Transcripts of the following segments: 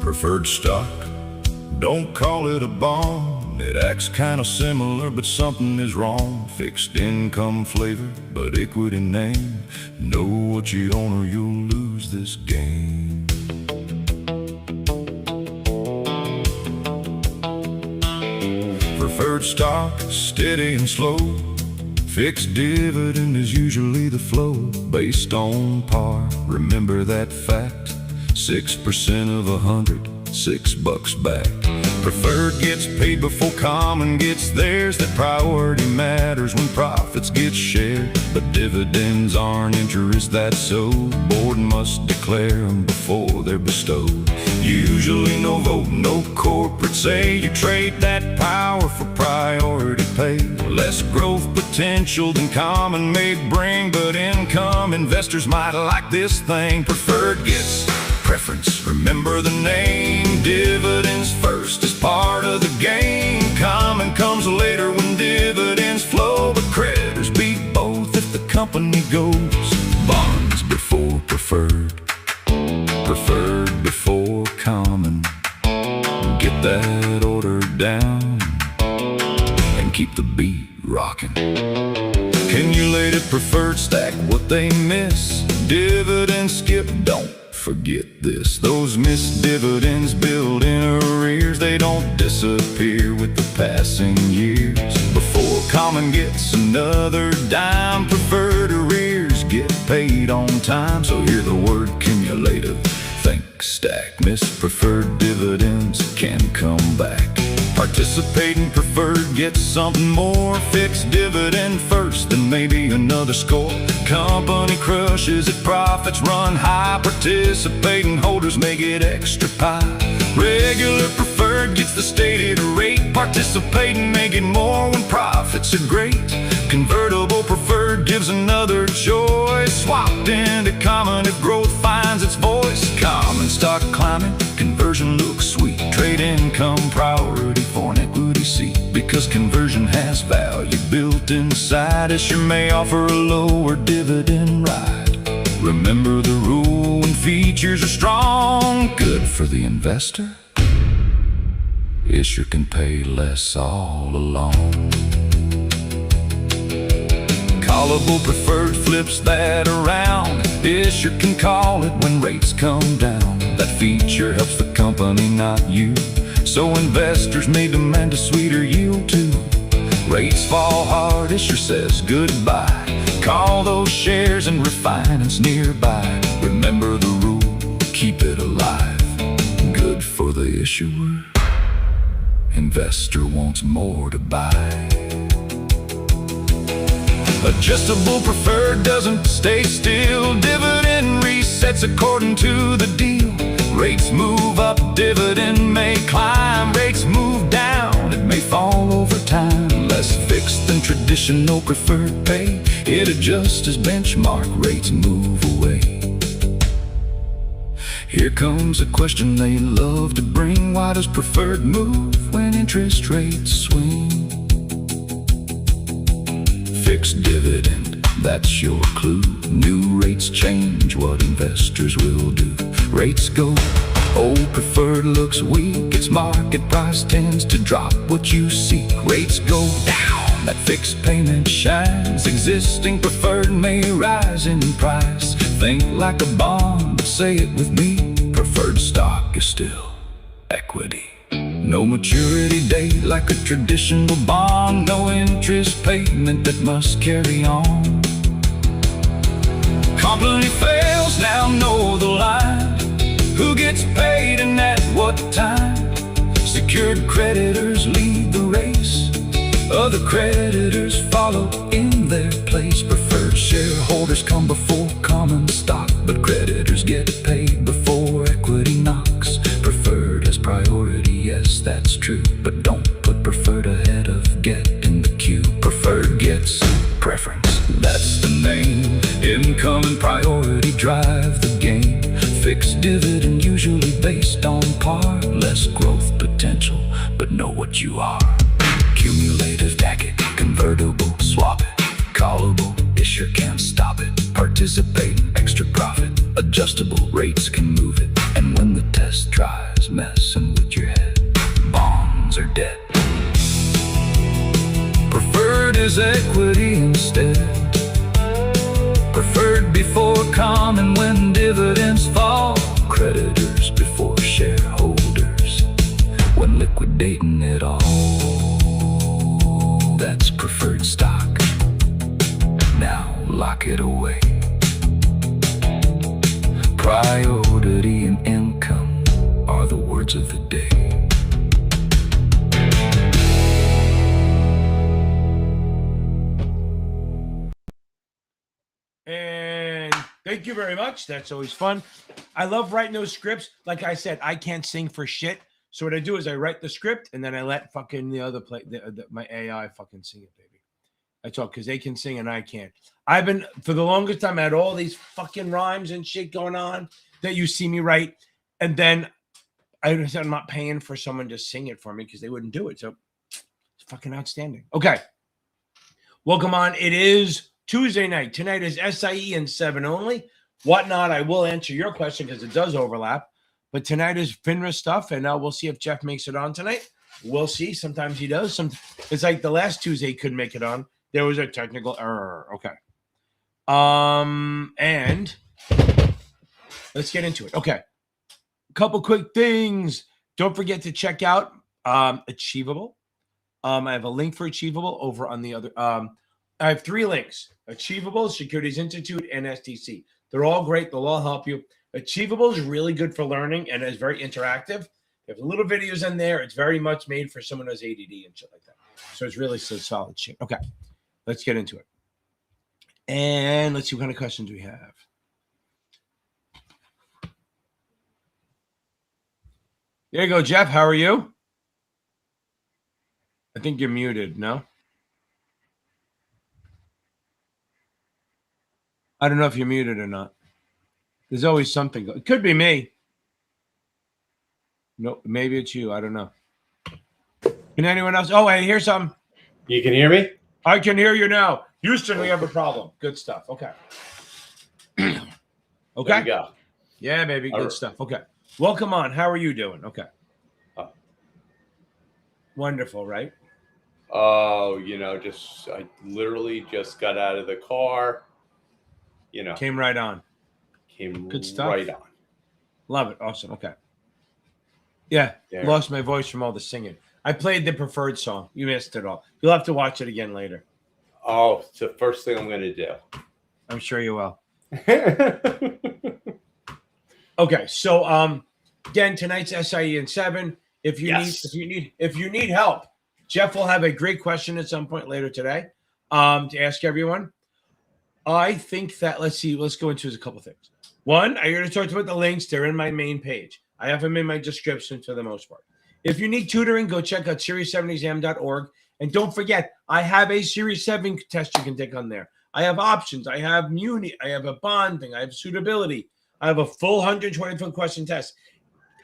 Preferred stock, don't call it a bond. It acts kinda similar, but something is wrong. Fixed income flavor, but equity name. Know what you own or you'll lose this game. Preferred stock, steady and slow. Fixed dividend is usually the flow, based on par. Remember that fact, 6% of 100, $6 back. Preferred gets paid before common gets theirs. That priority matters when profits get shared. But dividends aren't interest, that's so. Board must declare them before they're bestowed. Usually no vote, no corporate say. You trade that power for priority pay. Less growth potential than common may bring, but income investors might like this thing. Preferred gets preference, remember the name. Dividends first is part of the game. Common comes later when dividends flow, but creditors beat both if the company goes. Bonds before preferred, preferred before common. Get that order down and keep the beat rocking. Accumulated preferred stack what they miss. Dividend skip, don't forget this. Those missed dividends build in arrears. They don't disappear with the passing years. Before common gets another dime, preferred arrears get paid on time. So hear the word cumulative, think stack. Missed preferred dividends can come back. Participating preferred gets something more. Fixed dividend first, then maybe another score. Company crushes it, profits run high. Participating holders may get extra pie. Regular preferred gets the stated rate. Participating may get more when profits are great. Convertible preferred gives another choice. Swapped into common if growth finds its voice. Common stock climbing, conversion looks sweet. Trade income priority for an equity seat. Because conversion has value built inside. Issuer may offer a lower dividend ride. Remember the rule, when features are strong, good for the investor. Issuer can pay less all along. Callable preferred flips that around. Issuer can call it when rates come down. That feature helps the company, not you. So investors may demand a sweeter yield too. Rates fall hard, issuer says goodbye. Call those shares and refinance nearby. Remember the rule, keep it alive. Good for the issuer. Investor wants more to buy. Adjustable preferred doesn't stay still. Dividend resets according to the deal. Rates move up, dividend may climb. Rates move down, it may fall over time. Less fixed than traditional preferred pay. It adjusts as benchmark rates move away. Here comes a question they love to bring. Why does preferred move when interest rates swing? Fixed dividend, that's your clue. New rates change what investors will do. Rates go, old preferred looks weak. Its market price tends to drop what you seek. Rates go down, that fixed payment shines. Existing preferred may rise in price. Think like a bond, say it with me. Preferred stock is still equity. No maturity date like a traditional bond. No interest payment that must carry on. Company fails, now know the line. Who gets paid and at what time? Secured creditors lead the race. Other creditors follow in their place. Preferred shareholders come before common stock, but creditors get paid before equity knocks. Preferred has priority, yes, that's true, but don't put preferred ahead of get in the queue. Preferred gets preference, that's the name. Income and priority drive the game. Fixed dividend usually based on par. Less growth potential, but know what you are. Cumulative stack it, convertible swap it. Callable, issuer can't stop it. Participate, extra profit. Adjustable rates can move it. And when the test tries messing with your head, bonds are dead. Preferred is equity instead. Preferred before common when dividends fall. Creditors before shareholders when liquidating it all. That's preferred stock. Now lock it away. Priority and income are the words of the day. And thank you very much. That's always fun. I love writing those scripts. Like I said, I can't sing for shit. So what I do is I write the script and then I let fucking the other my AI fucking sing it, baby. I talk because they can sing and I can't. I've been, for the longest time, I had all these fucking rhymes and shit going on that you see me write. And then I'm not paying for someone to sing it for me because they wouldn't do it. So it's fucking outstanding. Okay. Welcome on. It is Tuesday night. Tonight is SIE and 7 only. Whatnot, I will answer your question because it does overlap. But tonight is FINRA stuff, and we'll see if Jeff makes it on tonight. We'll see. Sometimes he does. It's like the last Tuesday he couldn't make it on. There was a technical error. Okay. And let's get into it. Okay. A couple quick things. Don't forget to check out Achievable. I have a link for Achievable over on the other. I have 3 links: Achievable, Securities Institute, and STC. They're all great. They'll all help you. Achievable is really good for learning and is very interactive. There's little videos in there. It's very much made for someone who has ADD and shit like that. So it's really solid shit. Okay, let's get into it. And let's see what kind of questions we have. There you go, Jeff. How are you? I think you're muted, no? I don't know if you're muted or not. There's always something. It could be me. No, maybe it's you. I don't know. Can anyone else? Oh, I hear something. You can hear me? I can hear you now. Houston, we have a problem. Good stuff. Okay. Okay. There you go. Yeah, baby. Good stuff. Okay. Welcome on. How are you doing? Okay. Wonderful, right? Oh, I literally just got out of the car. Came right on. Good stuff. Right on. Love it. Awesome. Okay. Yeah. There. Lost my voice from all the singing. I played the preferred song. You missed it all. You'll have to watch it again later. Oh, it's the first thing I'm going to do. I'm sure you will. Okay. So, again, tonight's SIE in 7. If you need help, Jeff will have a great question at some point later today to ask everyone. I think that, let's go into a couple things. One, I already talked about the links. They're in my main page. I have them in my description for the most part. If you need tutoring, go check out series7exam.org. And don't forget, I have a Series 7 test you can take on there. I have options. I have Muni. I have a bonding. I have suitability. I have a full 120-foot question test.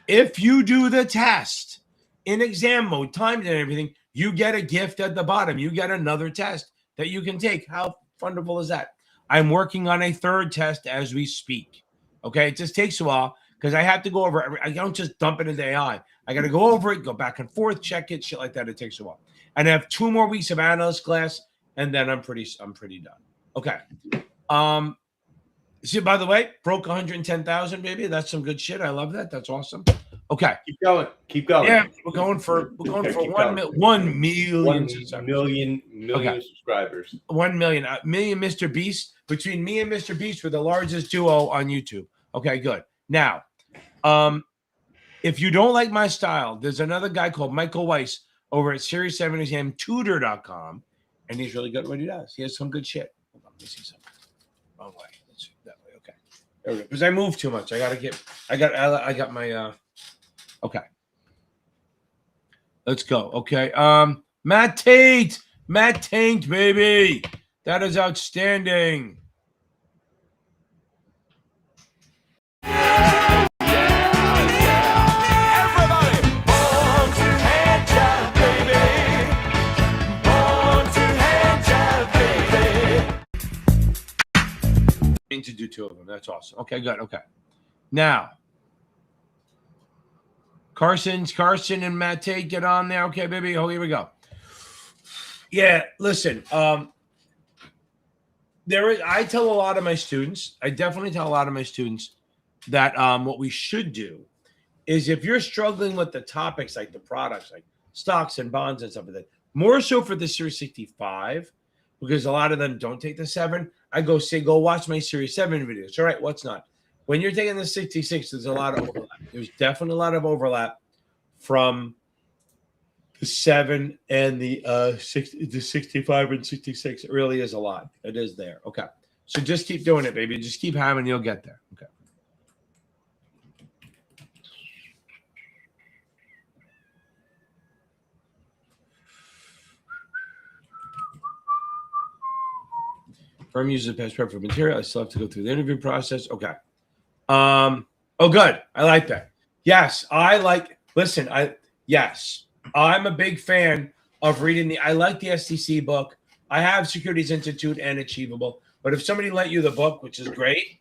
If you do the test in exam mode, timed and everything, you get a gift at the bottom. You get another test that you can take. How wonderful is that? I'm working on a 3rd test as we speak. Okay, it just takes a while because I have to go over. I don't just dump it into AI. I got to go over it, go back and forth, check it, shit like that. It takes a while. And I have 2 more weeks of analyst class, and then I'm pretty done. Okay. See, by the way, broke 110,000, baby. That's some good shit. I love that. That's awesome. Okay. Keep going. Yeah, we're going for 1 million subscribers. 1 million. Million Mr. Beast. Between me and Mr. Beast, we're the largest duo on YouTube. Okay, good. Now, if you don't like my style, there's another guy called Michael Weiss over at Series7examtutor.com, and he's really good at what he does. He has some good shit. Hold on, let me see something. Wrong way. Let's see that way. Okay. There we go. Because I move too much. I got my okay. Let's go. Okay. Matt Tate, baby. That is outstanding. To do 2 of them. That's awesome. Okay, good. Okay. Now, Carson and Matt Tate, get on there. Okay, baby. Oh, here we go. Yeah, listen. I tell a lot of my students, I definitely tell a lot of my students that what we should do is if you're struggling with the topics like the products, like stocks and bonds and stuff like that, more so for the Series 65, because a lot of them don't take the 7. I go watch my Series 7 videos. All right, what's not? When you're taking the 66, there's a lot of overlap. There's definitely a lot of overlap from the 7 and the 65 and 66. It really is a lot. It is there. Okay. So just keep doing it, baby. Just keep hammering. You'll get there. Okay. Firm uses past prep for material. I still have to go through the interview process. Okay. Oh, good. I like that. Yes, yes, I'm a big fan of reading I like the STC book. I have Securities Institute and Achievable, but if somebody lent you the book, which is great,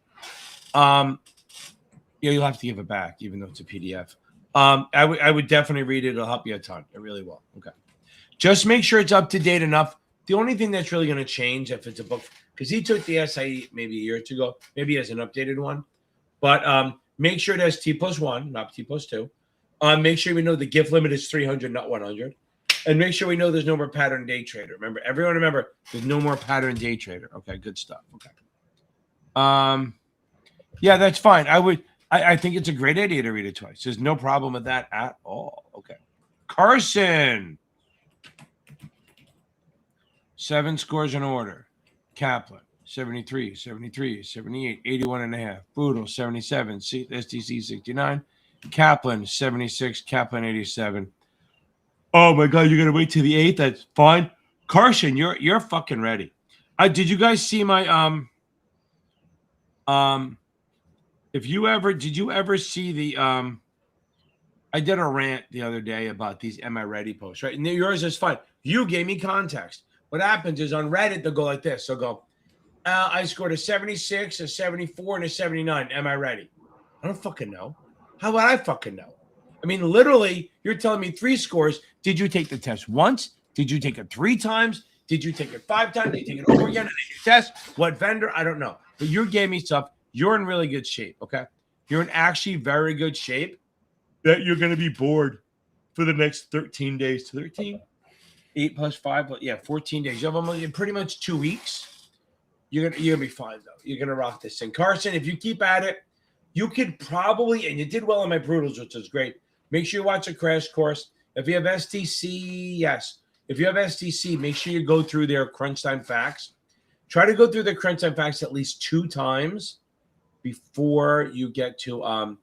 you'll have to give it back, even though it's a PDF. I would definitely read it. It'll help you a ton. It really will. Okay. Just make sure it's up to date enough. The only thing that's really going to change if it's a book, because he took the SIE maybe a year or two ago, maybe he has an updated one, but make sure it has T+1, not T+2. Make sure we know the gift limit is 300, not 100. And make sure we know there's no more pattern day trader. Remember, there's no more pattern day trader. Okay, good stuff. Okay. Yeah, that's fine. I think it's a great idea to read it twice. There's no problem with that at all. Okay. Carson. 7 scores in order. Kaplan, 73, 73, 78, 81 and a half. Boodle, 77. STC, 69. Kaplan, 76. Kaplan, 87. Oh my God, you're gonna wait till the 8th? That's fine. Carson, you're fucking ready. Did you guys see my did you ever see the I did a rant the other day about these Am I Ready posts, right? And yours is fine. You gave me context. What happens is on Reddit, they'll go like this. They'll go, I scored a 76, a 74, and a 79. Am I ready? I don't fucking know. How would I fucking know? I mean, literally, you're telling me 3 scores. Did you take the test once? Did you take it 3 times? Did you take it 5 times? Did you take it over again? Did you test? What vendor? I don't know. But you gave me stuff. You're in really good shape, okay? You're in actually very good shape that you're going to be bored for the next 13 days to 13. 8 plus 5, but yeah, 14 days. You have almost pretty much 2 weeks. You're gonna be fine though. You're gonna rock this thing, Carson. If you keep at it, you could probably, and you did well on my Brutals, which is great. Make sure you watch a crash course. If you have STC, yes. If you have STC, make sure you go through their crunch time facts. Try to go through the crunch time facts at least 2 times before you get to the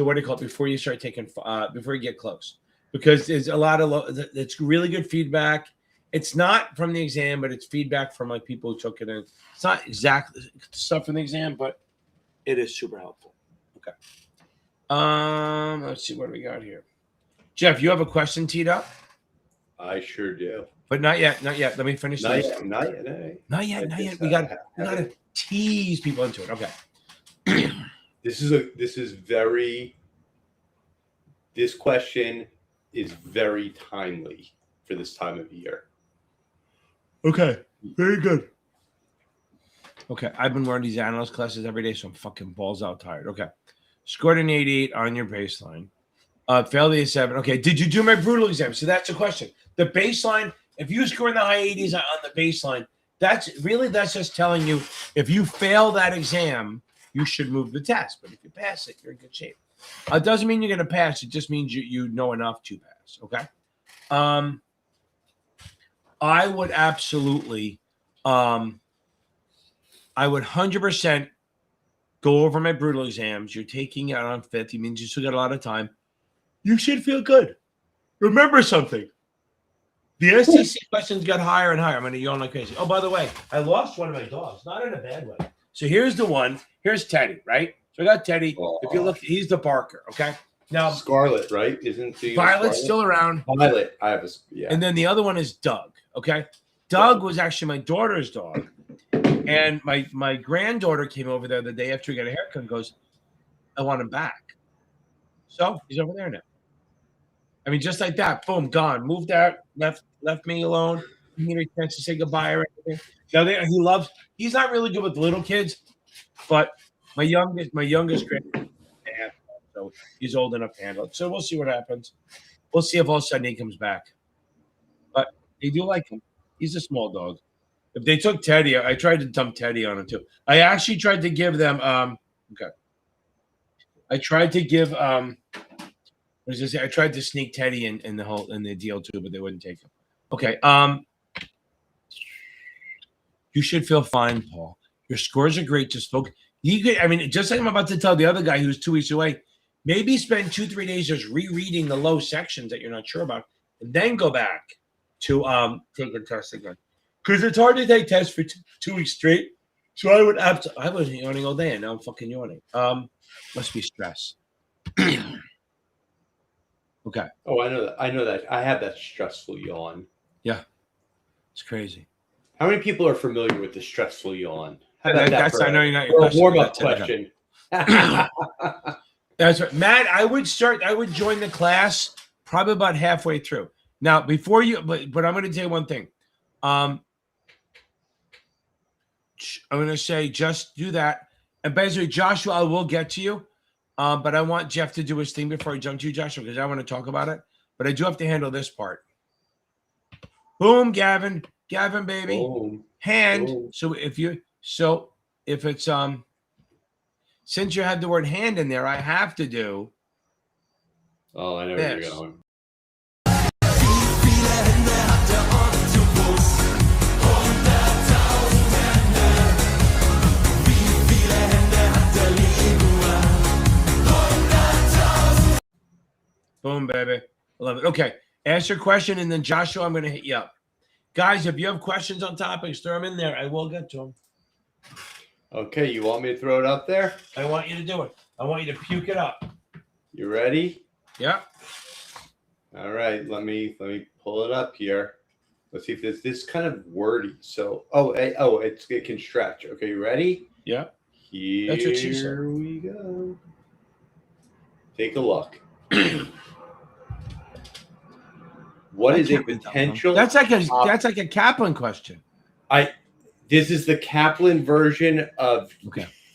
what do you call it? Before you start taking before you get close. Because there's a lot of it's really good feedback. It's not from the exam, but it's feedback from like people who took it in. It's not exactly stuff from the exam, but it is super helpful. Okay. Let's see what we got here. Jeff, you have a question teed up? I sure do. But not yet. Not yet. Let me finish this. Not yet. We gotta tease people into it. Okay. This question is very timely for this time of year. Okay. Very good. Okay. I've been learning these analyst classes every day, so I'm fucking balls out tired. Okay. Scored an 88 on your baseline. Failed the 7. Okay. Did you do my brutal exam? So that's a question. The baseline, if you score in the high 80s on the baseline, that's just telling you if you fail that exam, you should move the test. But if you pass it, you're in good shape. It doesn't mean you're going to pass. It just means you know enough to pass. Okay. I would absolutely, I would 100% go over my brutal exams. You're taking it on 5th. It means you still got a lot of time. You should feel good. Remember something. The STC questions got higher and higher. I'm going to yawn like crazy. Oh, by the way, I lost one of my dogs. Not in a bad way. So here's the one. Here's Teddy, right? So I got Teddy. If you look, he's the Barker, okay? Now Scarlet, right? Isn't the Violet's still around? Violet, I have And then the other one is Doug, okay? Doug was actually my daughter's dog. And my granddaughter came over there the day after he got a haircut and goes, I want him back. So he's over there now. I mean, just like that, boom, gone. Moved out, left me alone. Didn't get a chance to say goodbye or anything. Now he loves. He's not really good with little kids, but my youngest grandson, so he's old enough to handle it. So we'll see what happens. We'll see if all of a sudden he comes back. But they do like him. He's a small dog. If they took Teddy, I tried to dump Teddy on him too. I actually tried to give them. Okay. I tried to give. What was I say? I tried to sneak Teddy in the deal too, but they wouldn't take him. Okay. You should feel fine, Paul. Your scores are great. Just focus. You could. I mean, just like I'm about to tell the other guy who's 2 weeks away. Maybe spend 2-3 days just rereading the low sections that you're not sure about, and then go back to take a test again. Because it's hard to take tests for 2 weeks straight. So I wasn't yawning all day, and now I'm fucking yawning. Must be stress. Okay. Oh, I know that. I know that. I have that stressful yawn. Yeah. It's crazy. How many people are familiar with the stressful yawn? How about that I know you're not for a warm-up question. That's right. Matt, I would join the class probably about halfway through. Now, before you, but I'm going to tell you one thing. I'm going to say just do that. And basically, Joshua, I will get to you. But I want Jeff to do his thing before I jump to you, Joshua, because I want to talk about it. But I do have to handle this part. Boom, Gavin, baby. Boom. Hand. Boom. So if it's since you had the word hand in there, I have to do. Oh, I know where you're going. Boom, baby. I love it. Okay. Ask your question, and then Joshua, I'm going to hit you up. Guys, if you have questions on topics, throw them in there. I will get to them. Okay, you want me to throw it up there? I want you to do it. I want you to puke it up. You ready? Yeah. All right, let me pull it up here. Let's see if this kind of wordy. So, it can stretch. Okay, you ready? Yeah. Here That's what she said. We go. Take a look. What is a potential? That's like a Kaplan question. This is the Kaplan version of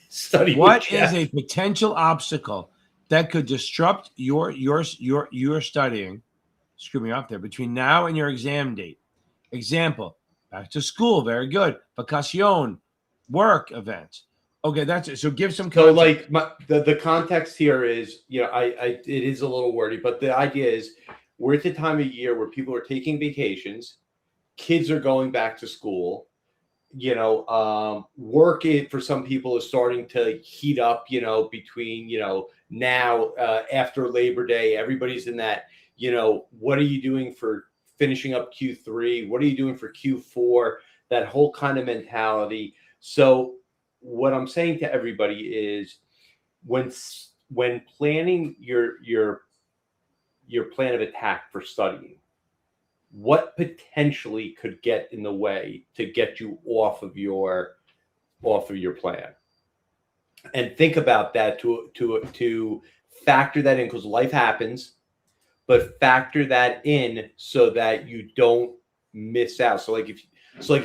study. What is a potential obstacle that could disrupt your studying? Screw me off there. Between now and your exam date. Example: back to school. Very good. Vacation, work events. Okay, that's it. So give some context. So the context here is, it is a little wordy, but the idea is we're at the time of year where people are taking vacations, kids are going back to school, work for some people is starting to heat up, between, now after Labor Day, everybody's in that, what are you doing for finishing up Q3? What are you doing for Q4? That whole kind of mentality. So what I'm saying to everybody is when planning your plan of attack for studying, what potentially could get in the way to get you off of your plan? And think about that to factor that in, because life happens, but factor that in so that you don't miss out. So if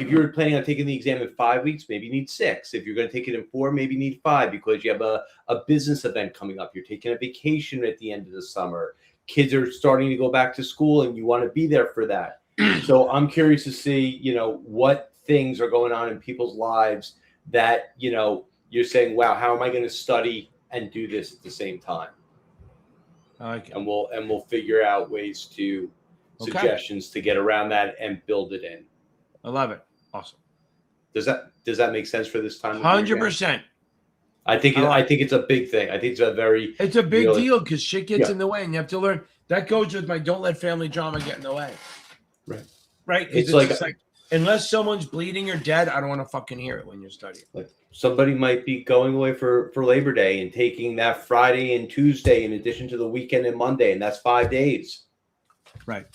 you're planning on taking the exam in 5 weeks, maybe you need 6. If you're going to take it in 4, maybe you need 5 because you have a business event coming up. You're taking a vacation at the end of the summer. Kids are starting to go back to school and you want to be there for that. So I'm curious to see, what things are going on in people's lives that, you're saying, wow, how am I going to study and do this at the same time? Okay. And we'll figure out ways to suggestions to get around that and build it in. I love it. Awesome. Does that make sense for this time? 100%. I think it's a big thing. I think it's a big deal because shit gets in the way, and you have to learn. That goes with my don't let family drama get in the way. Right. It's like unless someone's bleeding or dead, I don't want to fucking hear it when you're studying. Like somebody might be going away for Labor Day and taking that Friday and Tuesday in addition to the weekend and Monday, and that's 5 days. Right.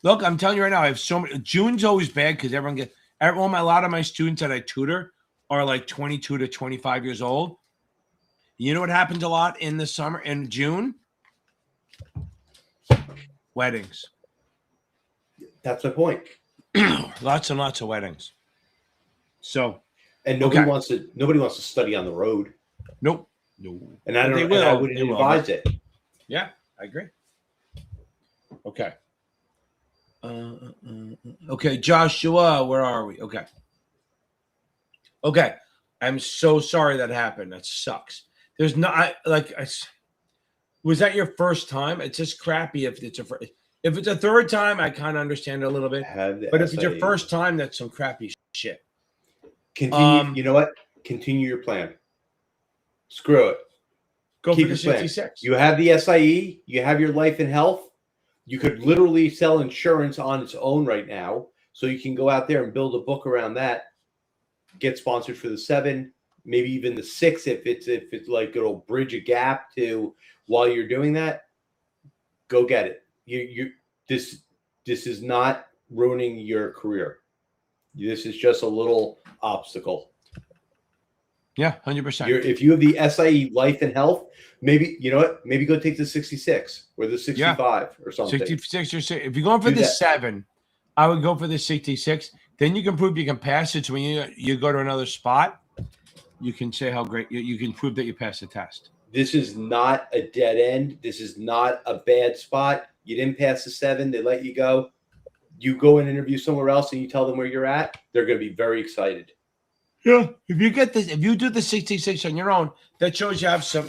Look, I'm telling you right now, I have so many. June's always bad because a lot of my students that I tutor are like 22 to 25 years old. You know what happens a lot in the summer in June? Weddings. That's my point. Lots and lots of weddings. So, And nobody wants to study on the road. Nope. No. And I wouldn't advise it. Yeah, I agree. Okay. Okay, Joshua, where are we? Okay. I'm so sorry that happened. That sucks. There's not was that your first time? It's just crappy if it's a third time, I kind of understand it a little bit. But if it's your first time, that's some crappy shit. Continue. You know what? Continue your plan. Screw it. Go Keep for the 66. You have the SIE. You have your life and health. You could literally sell insurance on its own right now. So you can go out there and build a book around that. Get sponsored for the 7, maybe even the 6 if it's like it'll bridge a gap to while you're doing that. Go get it. This is not ruining your career. This is just a little obstacle. Yeah, 100%. If you have the SIE life and health, maybe you know what? Maybe go take the 66 or the 65 or something. 66 or 6. If you're going for the 7, I would go for the 66. Then you can prove you can pass it. So when you go to another spot, you can say how great you can prove that you passed the test. This is not a dead end. This is not a bad spot. You didn't pass the 7. They let you go. You go and interview somewhere else and you tell them where you're at. They're going to be very excited. Yeah. If you do the 66 on your own, that shows you have some,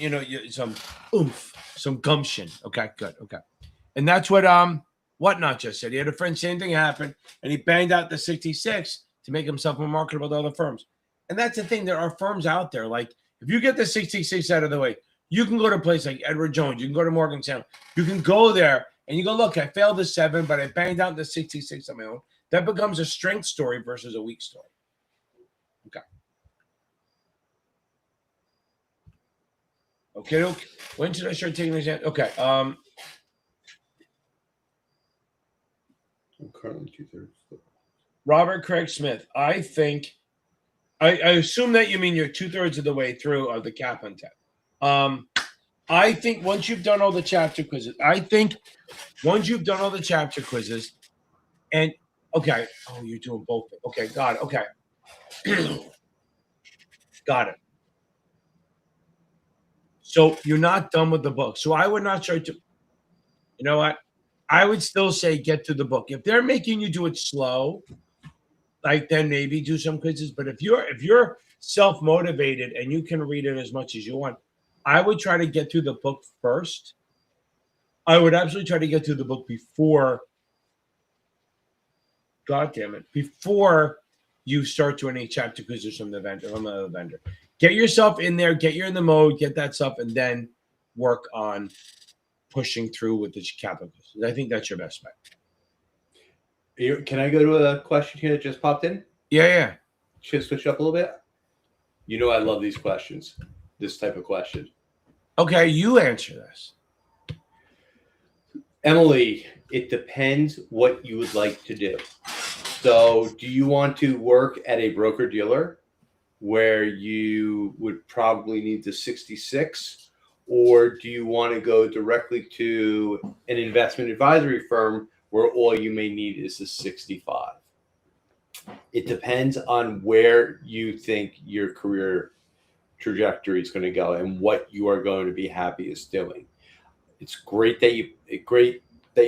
some oomph, some gumption. Okay, good. Okay. And that's what Whatnot just said. He had a friend, same thing happened, and he banged out the 66 to make himself more marketable to other firms. And that's the thing. There are firms out there. Like, if you get the 66 out of the way, you can go to a place like Edward Jones. You can go to Morgan Stanley. You can go there and you go, look, I failed the 7, but I banged out the 66 on my own. That becomes a strength story versus a weak story. Okay. Okay. When should I start taking the exam? Okay. I'm currently 2/3. Robert Craig Smith. I think, I assume that you mean you're 2/3 of the way through of the Kaplan test. I think once you've done all the chapter quizzes, and okay, you're doing both. Okay, got it. Okay. Got it. So you're not done with the book. So I would not start to, you know what? I would still say get to the book. If they're making you do it slow, like then maybe do some quizzes. But if you're self-motivated and you can read it as much as you want, I would try to get through the book first. I would absolutely try to get through the book before, before you start doing any chapter quizzes from the vendor. Get yourself in there, get you in the mode, get that stuff, and then work on pushing through with the capital quizzes. I think that's your best bet. Can I go to a question here that just popped in? Yeah. Should I switch it up a little bit? You know I love these questions, this type of question. Okay, you answer this. Emily, it depends what you would like to do. So do you want to work at a broker-dealer where you would probably need the 66? Or do you want to go directly to an investment advisory firm where all you may need is the 65? It depends on where you think your career trajectory is going to go and what you are going to be happiest doing. It's great that you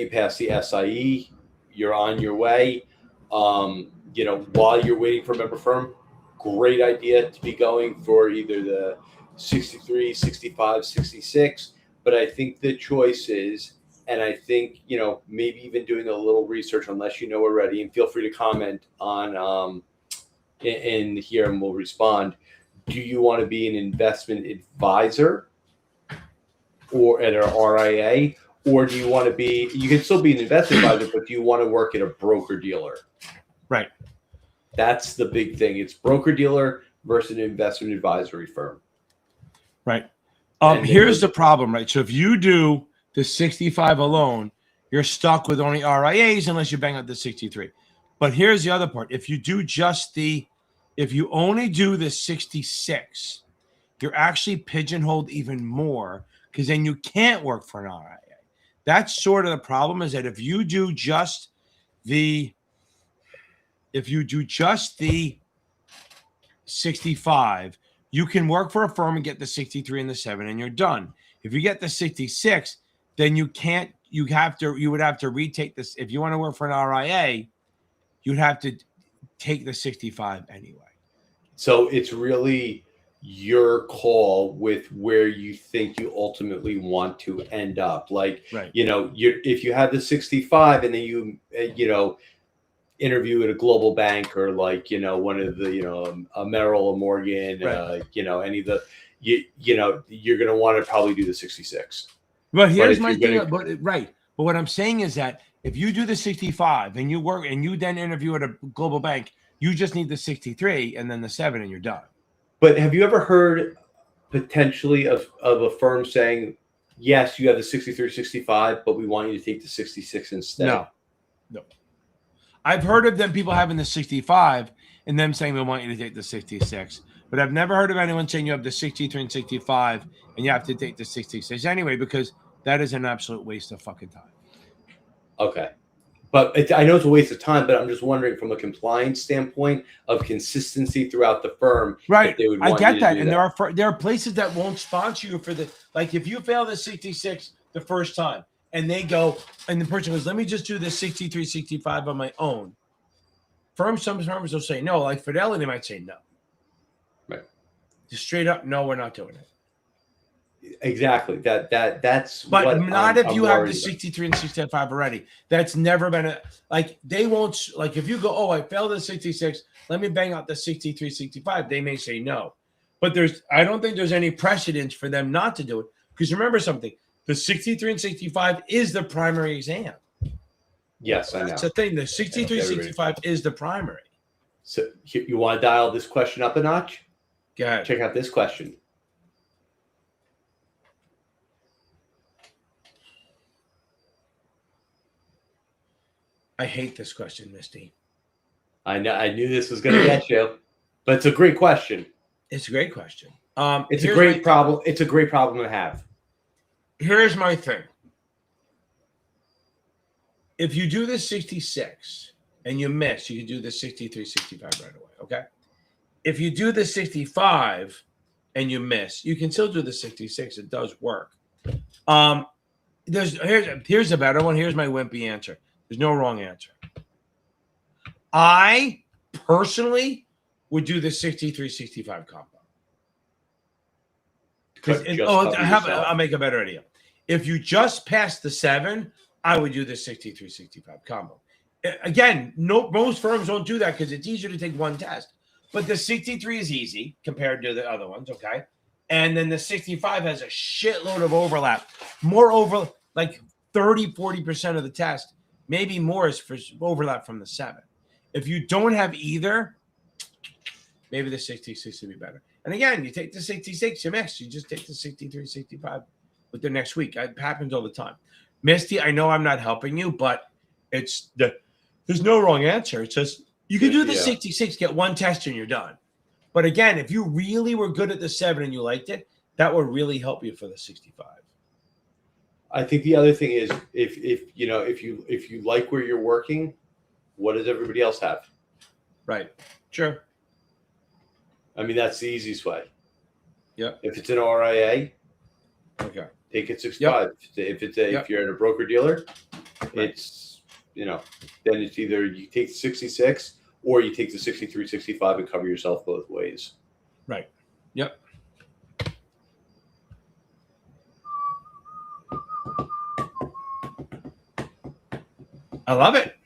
pass the SIE. You're on your way. While you're waiting for a member firm, great idea to be going for either the 63, 65, 66. But I think the choice is, and I think, maybe even doing a little research unless you know already, and feel free to comment on in here and we'll respond. Do you want to be an investment advisor or at an RIA? Or do you want to be, you can still be an investment advisor, but do you want to work at a broker dealer? Right. That's the big thing. It's broker dealer versus an investment advisory firm. Right. Here's the problem, right? So if you do the 65 alone, you're stuck with only RIAs unless you bang out the 63. But here's the other part. If you only do the 66, you're actually pigeonholed even more because then you can't work for an RIA. That's sort of the problem, is that if you do just the 65, you can work for a firm and get the 63 and the 7 and you're done. If you get the 66, then you would have to retake this. If you want to work for an RIA, you'd have to take the 65 anyway. So it's really your call with where you think you ultimately want to end up. Like, right. If you have the 65 and then you interview at a global bank or like, one of the, a Merrill or Morgan, right. any of the, you're going to want to probably do the 66. But here's my thing. But what I'm saying is that if you do the 65 and you work and you then interview at a global bank, you just need the 63 and then the 7 and you're done. But have you ever heard potentially of a firm saying, yes, you have the 63, 65, but we want you to take the 66 instead? No. I've heard of people having the 65 and them saying they want you to take the 66. But I've never heard of anyone saying you have the 63 and 65 and you have to take the 66 anyway, because that is an absolute waste of fucking time. Okay. But I know it's a waste of time, but I'm just wondering from a compliance standpoint of consistency throughout the firm. Right. They would I want get you to that. do And that. there are places that won't sponsor you for if you fail the 66 the first time and they go, and the person goes, let me just do the 63, 65 on my own. Some firms will say no, like Fidelity might say no. Right. Just straight up, no, we're not doing it. Exactly. That's. But not if you have the about. 63 and 65 already. That's never been they won't, if you go, oh, I failed the 66, let me bang out the 63, 65. They may say no. But I don't think there's any precedence for them not to do it. Because remember something, the 63 and 65 is the primary exam. Yes, I know. That's the thing. The 63, 65 is the primary. So you want to dial this question up a notch? Go ahead. Check out this question. I hate this question, Misty. I knew this was going to get you, but it's a great question. It's a great question. It's a great problem. It's a great problem to have. Here's my thing. If you do the 66 and you miss, you can do the 63, 65 right away. Okay. If you do the 65 and you miss, you can still do the 66. It does work. Here's a better one. Here's my wimpy answer. There's no wrong answer. I personally would do the 63, 65 combo. I'll make a better idea. If you just pass the 7, I would do the 63, 65 combo. Again, most firms don't do that because it's easier to take one test. But the 63 is easy compared to the other ones, okay? And then the 65 has a shitload of overlap. Like 30, 40% of the test, maybe more, is for overlap from the 7. If you don't have either, maybe the 66 would be better. And again, you take the 66, you miss. You just take the 63, 65 with the next week. It happens all the time. Misty, I know I'm not helping you, but there's no wrong answer. It's just you can do the 66, get one test, and you're done. But again, if you really were good at the 7 and you liked it, that would really help you for the 65. I think the other thing is if you like where you're working, what does everybody else have? Right. Sure. I mean, that's the easiest way. Yeah. If it's an RIA, okay, take it 65. Yep. If you're at a broker dealer, right, it's then it's either you take the 66 or you take the 63, 65 and cover yourself both ways. Right. Yep. I love it.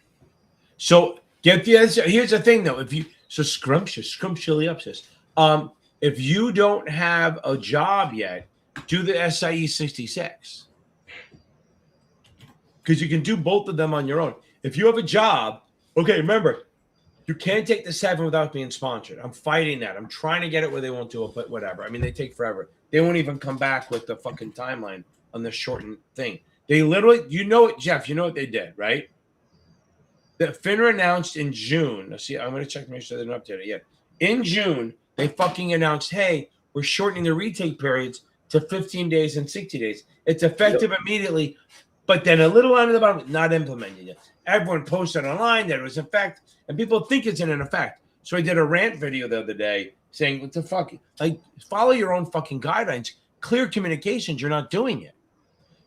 So get the answer. Here's the thing, though. Scrumptious. If you don't have a job yet, do the SIE 66. Because you can do both of them on your own. If you have a job, okay, remember, you can't take the 7 without being sponsored. I'm fighting that. I'm trying to get it where they won't do it, but whatever. I mean, they take forever. They won't even come back with the fucking timeline on the shortened thing. They literally, Jeff, you know what they did, right? The FINRA announced in June. Let's see, I'm going to check to make sure they don't update it yet. In June, they fucking announced, hey, we're shortening the retake periods to 15 days and 60 days. It's effective immediately. But then a little under the bottom, not implementing it. Everyone posted online that it was in effect, and people think it's in effect. So I did a rant video the other day saying, what the fuck? Like, follow your own fucking guidelines. Clear communications, you're not doing it.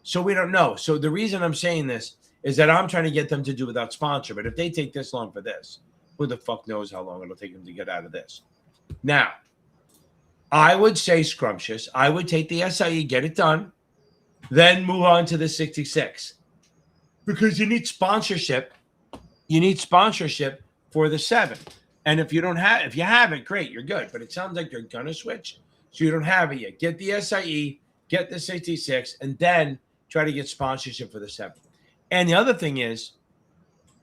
So we don't know. So the reason I'm saying this is that I'm trying to get them to do without sponsor. But if they take this long for this, who the fuck knows how long it'll take them to get out of this? Now, I would say scrumptious. I would take the SIE, get it done, then move on to the 66. Because you need sponsorship. You need sponsorship for the 7. And if you have it, great, you're good. But it sounds like you're gonna switch. So you don't have it yet. Get the SIE, get the 66, and then try to get sponsorship for the 7. And the other thing is,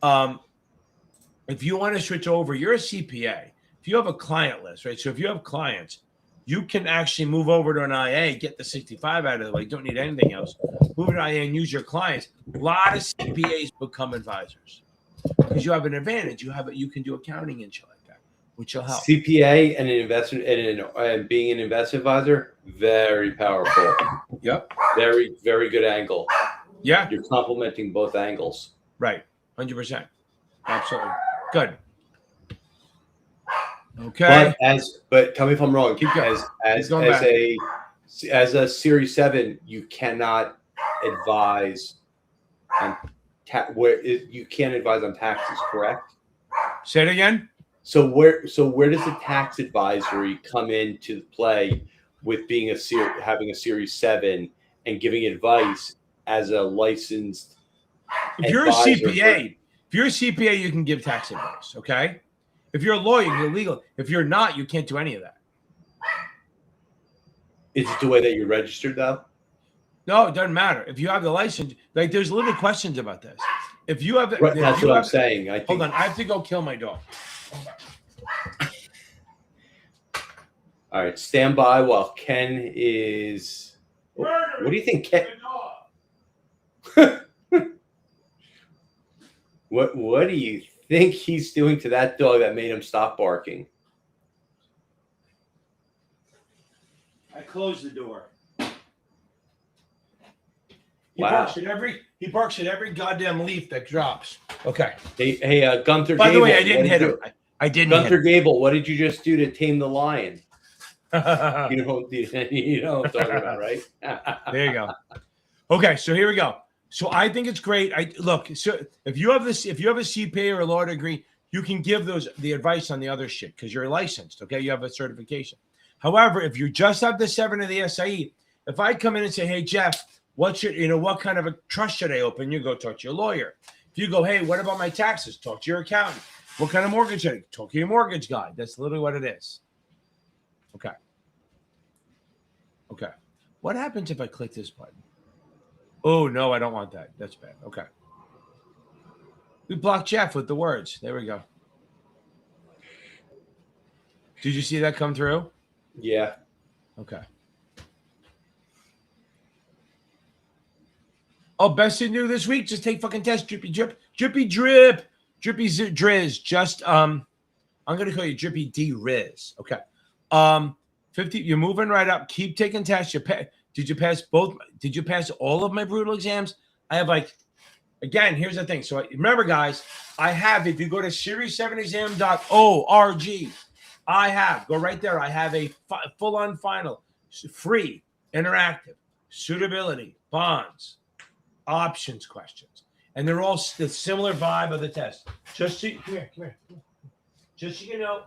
if you want to switch over, you're a CPA. If you have a client list, right? So if you have clients, you can actually move over to an IA, get the 65 out of the way. You don't need anything else. Move to an IA and use your clients. A lot of CPAs become advisors because you have an advantage. You can do accounting and shit like that, which will help. CPA and an investment and being an investment advisor, very powerful. Yep. Very, very good angle. Yeah. You're complementing both angles. Right. 100%. Absolutely. Good. Okay. But tell me if I'm wrong. Keep going. As a Series 7, you cannot advise on you can't advise on taxes, correct? Say it again. So where does the tax advisory come into play with being having a Series 7 and giving advice as a licensed if you're a CPA, you can give tax advice, okay? If you're a lawyer, you're legal. If you're not, you can't do any of that. Is it the way that you're registered, though? No, it doesn't matter. If you have the license, like there's little questions about this. If you have, right, that's what I'm saying. Hold on, I have to go kill my dog. All right, stand by while Ken is. What do you think, Ken? What do you think he's doing to that dog that made him stop barking? I closed the door. Wow. He barks at every goddamn leaf that drops. Okay. Hey, Gunther. By Gable, the way, I didn't hit him. I didn't. Gunther Gable, what did you just do to tame the lion? You know what I'm talking about, right? There you go. Okay, so here we go. So I think it's great. So if you have a CPA or a law degree, you can give the advice on the other shit because you're licensed. Okay, you have a certification. However, if you just have the 7 of the SIE, if I come in and say, "Hey Jeff, what kind of a trust should I open?" You go talk to your lawyer. If you go, "Hey, what about my taxes?" Talk to your accountant. What kind of mortgage should I talk to your mortgage guy? That's literally what it is. Okay. Okay. What happens if I click this button? Oh, no, I don't want that. That's bad. Okay. We blocked Jeff with the words. There we go. Did you see that come through? Yeah. Okay. Oh, best thing to do this week, just take fucking test. Drippy drip. Drippy drip. Drippy drizz. Just, I'm going to call you Drippy D Riz. Okay. 50, you're moving right up. Keep taking tests. Did you pass both? Did you pass all of my brutal exams? I have again, here's the thing. So remember, guys, I have, if you go to series7exam.org, go right there. I have a full-on final, free, interactive, suitability, bonds, options questions. And they're all the similar vibe of the test. Just so come here. Just so you know,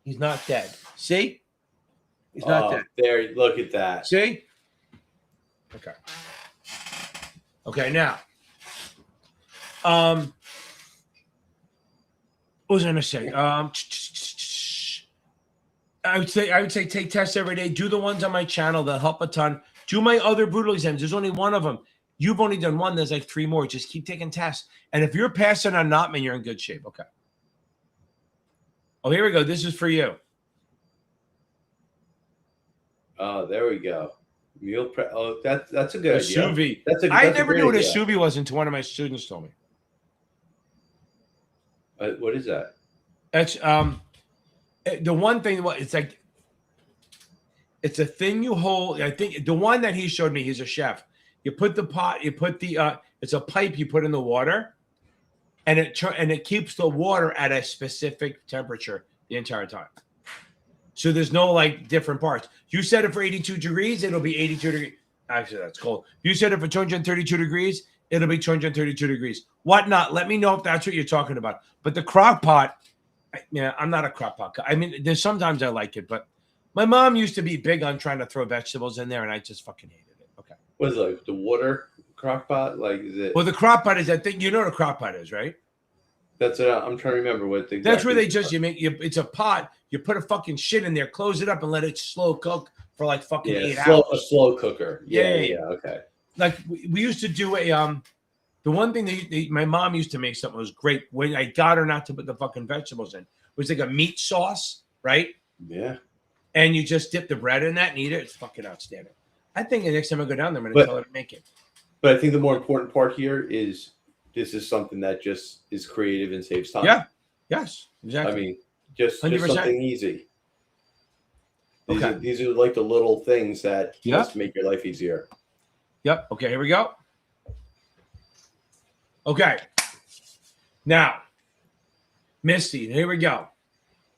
he's not dead. See? He's not dead. There, look at that. See? Okay. Okay, now. What was I gonna say? I would say take tests every day. Do the ones on my channel that help a ton. Do my other brutal exams. There's only one of them. You've only done one. There's 3 more. Just keep taking tests. And if you're passing on Notman, you're in good shape. Okay. Oh, here we go. This is for you. Oh, there we go. Meal prep. Oh, that's a good idea. I never knew what a sous vide was until one of my students told me. What is that? That's the one thing. It's it's a thing you hold. I think the one that he showed me. He's a chef. You put the pot. You put the. It's a pipe you put in the water, and it keeps the water at a specific temperature the entire time. So there's no like different parts. You set it for 82 degrees, it'll be 82 degrees. Actually, that's cold. You set it for 232 degrees, it'll be 232 degrees. Whatnot. Let me know if that's what you're talking about. But the crock pot, yeah, I'm not a crock pot. I mean, there's sometimes I like it, but my mom used to be big on trying to throw vegetables in there, and I just fucking hated it. Okay. What is it, like the water crock pot? Like, is it? Well, the crock pot is that thing. You know what a crock pot is, right? That's it. I'm trying to remember what exactly. That's where they just it's a pot. You put a fucking shit in there, close it up, and let it slow cook for like fucking 8 hours. A slow cooker. Yeah. Okay. Like we used to do the one thing my mom used to make something was great when I got her not to put the fucking vegetables in. It was like a meat sauce, right? Yeah. And you just dip the bread in that and eat it. It's fucking outstanding. I think the next time I go down there, I'm going to tell her to make it. But I think the more important part here is this is something that just is creative and saves time. Yeah. Yes. Exactly. I mean, just 100%. something easy. Okay. These are like the little things that just make your life easier. Yep. Okay, here we go. Okay. Now, Misty, here we go.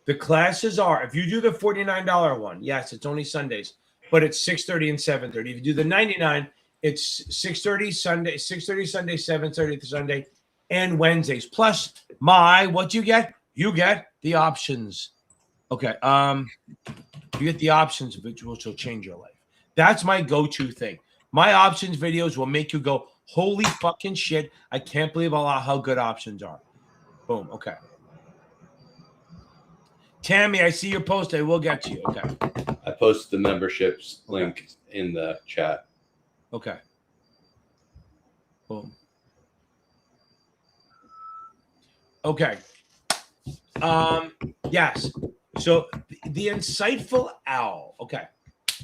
The classes are, if you do the $49 one, yes, it's only Sundays, but it's 6:30 and 7:30. If you do the $99, it's 6:30 Sunday, 6:30 Sunday, 7:30 Sunday, and Wednesdays. Plus what you get? You get the options. Okay. You get the options, which will change your life. That's my go-to thing. My options videos will make you go, holy fucking shit. I can't believe how good options are. Boom. Okay. Tammy, I see your post. I will get to you. Okay. I posted the memberships link in the chat. Okay. Boom. Okay. Yes. So the insightful owl. Okay.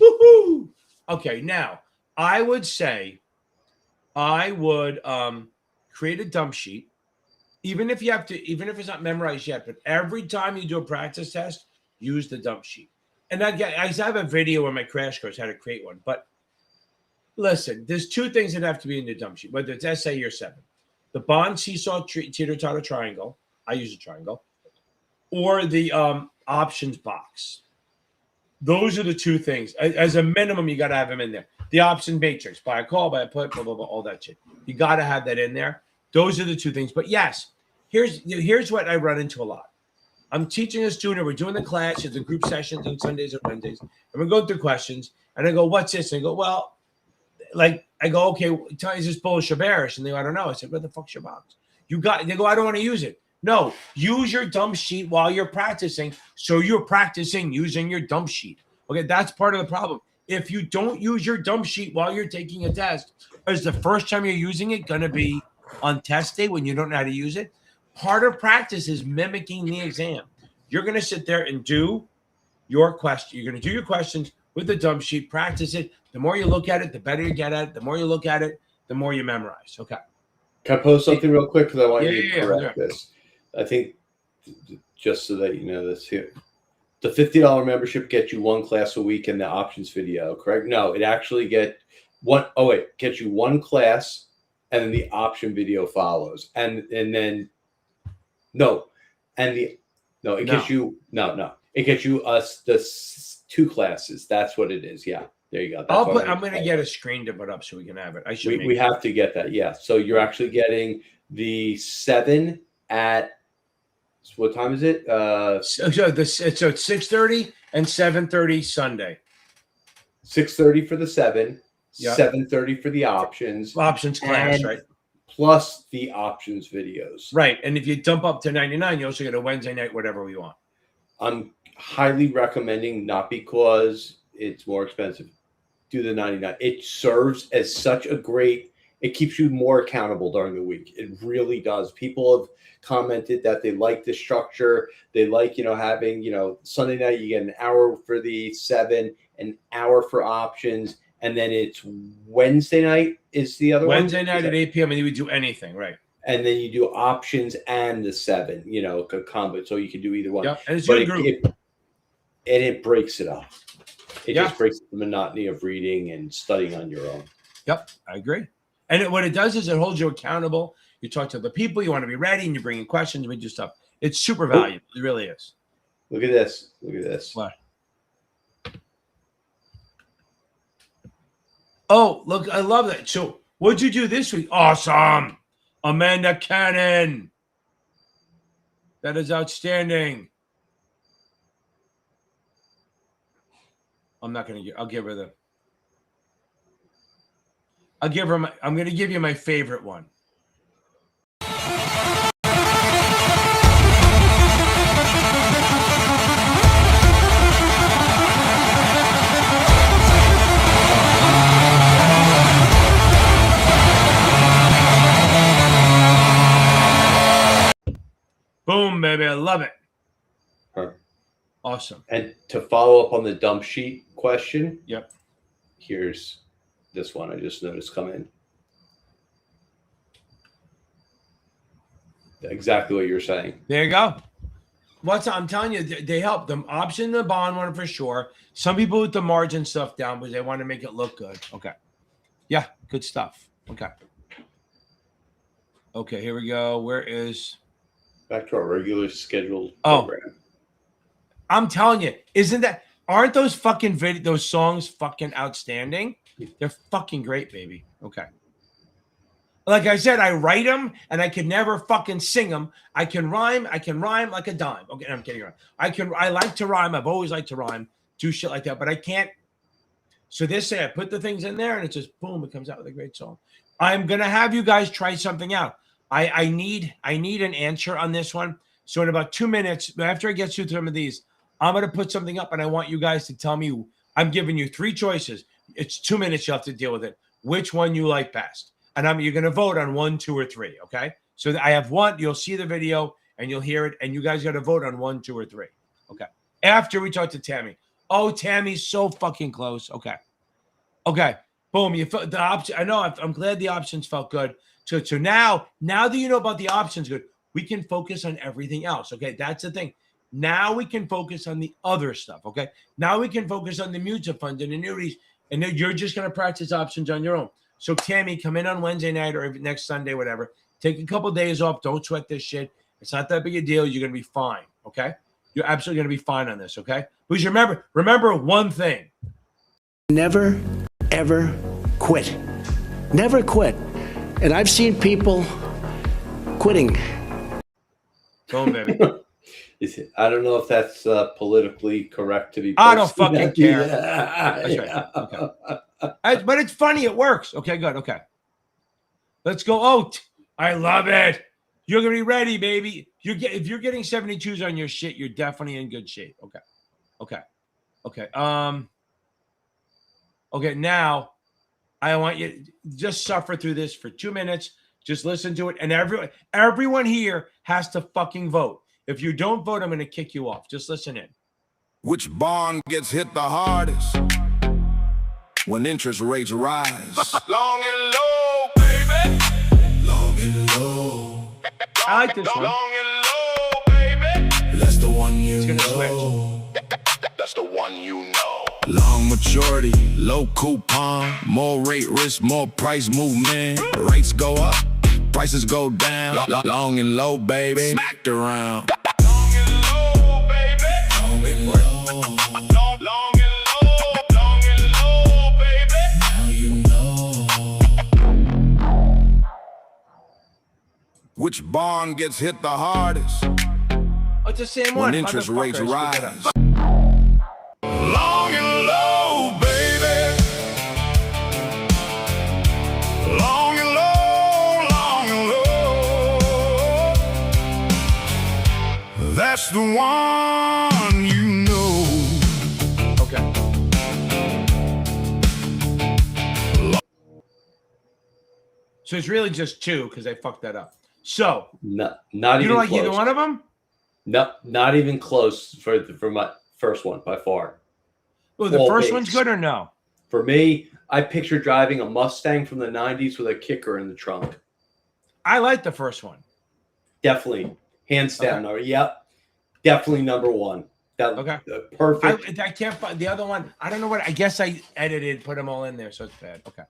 Woohoo. Okay. Now I would say I would create a dump sheet, even if it's not memorized yet, but every time you do a practice test, use the dump sheet. And I have a video in my crash course how to create one. But listen, there's two things that have to be in the dump sheet, whether it's SIE or 7. The bond seesaw teeter-totter triangle. I use a triangle. Or the options box. Those are the two things. As a minimum, you got to have them in there. The option matrix, buy a call, buy a put, blah, blah, blah, all that shit. You got to have that in there. Those are the two things. But yes, here's what I run into a lot. I'm teaching a student. We're doing the classes, the group sessions on Sundays or Wednesdays. And we're going through questions. And I go, what's this? And I go, well, okay, is this bullish or bearish? And they go, I don't know. I said, where the fuck's your box? They go, I don't want to use it. No, use your dump sheet while you're practicing. So you're practicing using your dump sheet. Okay, that's part of the problem. If you don't use your dump sheet while you're taking a test, is the first time you're using it going to be on test day when you don't know how to use it? Part of practice is mimicking the exam. You're going to sit there and do your question. You're going to do your questions with the dump sheet, practice it. The more you look at it, the better you get at it. The more you look at it, the more you memorize. Okay. Can I post something real quick? Because I want you to correct this. I think just so that you know this here. The $50 membership gets you one class a week in the options video, correct? No, it actually gets you one class and then the option video follows. It gets you the 2 classes. That's what it is. Yeah. There you go. I'm going to get a screen to put up so we can have it. We have to get that. Yeah. So you're actually getting the 7 at, what time is it? So it's 6:30 and 7:30 Sunday. 6:30 for the 7, 7:30 for the options. Options class, right? Plus the options videos. Right. And if you dump up to 99, you also get a Wednesday night, whatever we want. I'm highly recommending, not because it's more expensive, do the 99. It serves as such a great, it keeps you more accountable during the week. It really does. People have commented that they like the structure. They like, having, Sunday night, you get an hour for the 7, an hour for options. And then it's Wednesday night is the other Wednesday night at 8 p.m. and you would do anything, right? And then you do options and the 7, a combo. So you can do either one. Yeah, and it's a good group. It breaks it up. It just breaks the monotony of reading and studying on your own. Yep, I agree. And what it does is it holds you accountable. You talk to the people, you want to be ready, and you bring in questions, we do stuff. It's super valuable. It really is. Look at this. Look at this. What? Oh, look, I love that. So what'd you do this week? Awesome. Amanda Cannon. That is outstanding. I'm not going to I'll give her the. I'm going to give you my favorite one. Boom, baby. I love it. Awesome. And to follow up on the dump sheet question. Yep. Here's this one I just noticed come in. Exactly what you're saying. There you go. I'm telling you, they help. The option, the bond one for sure. Some people with the margin stuff down because they want to make it look good. Okay. Yeah, good stuff. Okay. Okay, here we go. Where is... Back to our regular scheduled program. I'm telling you, aren't those fucking those songs fucking outstanding? They're fucking great, baby. Okay. Like I said, I write them and I can never fucking sing them. I can rhyme like a dime. Okay, I'm kidding around. I like to rhyme. I've always liked to rhyme, do shit like that, but I can't. So I put the things in there and it just boom, it comes out with a great song. I'm gonna have you guys try something out. I need an answer on this one. So in about 2 minutes, after I get through some of these, I'm going to put something up and I want you guys to tell me. I'm giving you 3 choices. It's 2 minutes. You have to deal with it. Which one you like best. And you're going to vote on 1, 2, or 3. Okay. So I have one. You'll see the video and you'll hear it. And you guys got to vote on 1, 2, or 3. Okay. After we talk to Tammy. Oh, Tammy's so fucking close. Okay. Okay. Boom. You felt the option. I know. I'm glad the options felt good. So now that you know about the options, good, we can focus on everything else. Okay, that's the thing. Now we can focus on the other stuff. Okay, now we can focus on the mutual funds and annuities, and then you're just gonna practice options on your own. So Tammy, come in on Wednesday night or next Sunday, whatever. Take a couple of days off. Don't sweat this shit. It's not that big a deal. You're gonna be fine. Okay, you're absolutely gonna be fine on this. Okay, because remember one thing. Never, ever quit. Never quit. And I've seen people quitting. Boom, baby. I don't know if that's politically correct to be. I don't fucking care. Yeah. That's right. Okay. But it's funny. It works. Okay, good. Okay. Let's go. Oh, I love it. You're going to be ready, baby. If you're getting 72s on your shit, you're definitely in good shape. Okay. Okay. Okay. Okay, now I want you to just suffer through this for 2 minutes. Just listen to it. And everyone here has to fucking vote. If you don't vote, I'm going to kick you off. Just listen in. Which bond gets hit the hardest when interest rates rise? Long and low, baby. Long and low. I like this one. Long and low, baby. That's the one you It's know. gonna That's the one you know. Long maturity, low coupon, more rate risk, more price movement. Rates go up, prices go down. Long and low, baby. Smacked around. Long and low, baby. Long and low. Long and low, long and low, baby. Now you know. Which bond gets hit the hardest Oh, it's the same one. when interest rates Motherfuckers, rise? look it up. Long and low, baby. Long and low, long and low. That's the one you know. Okay. So it's really just 2 because I fucked that up. So Not you even don't like close. either one of them? No, not even close for my first one by far. Oh, the All first base. one's good or no? For me, I picture driving a Mustang from the 90s with a kicker in the trunk. I like the first one. Definitely. Hands down. Yep. Definitely number one. That Okay. Perfect. I can't find the other one. I don't know what. I guess I edited, put them all in there, so it's bad. Okay.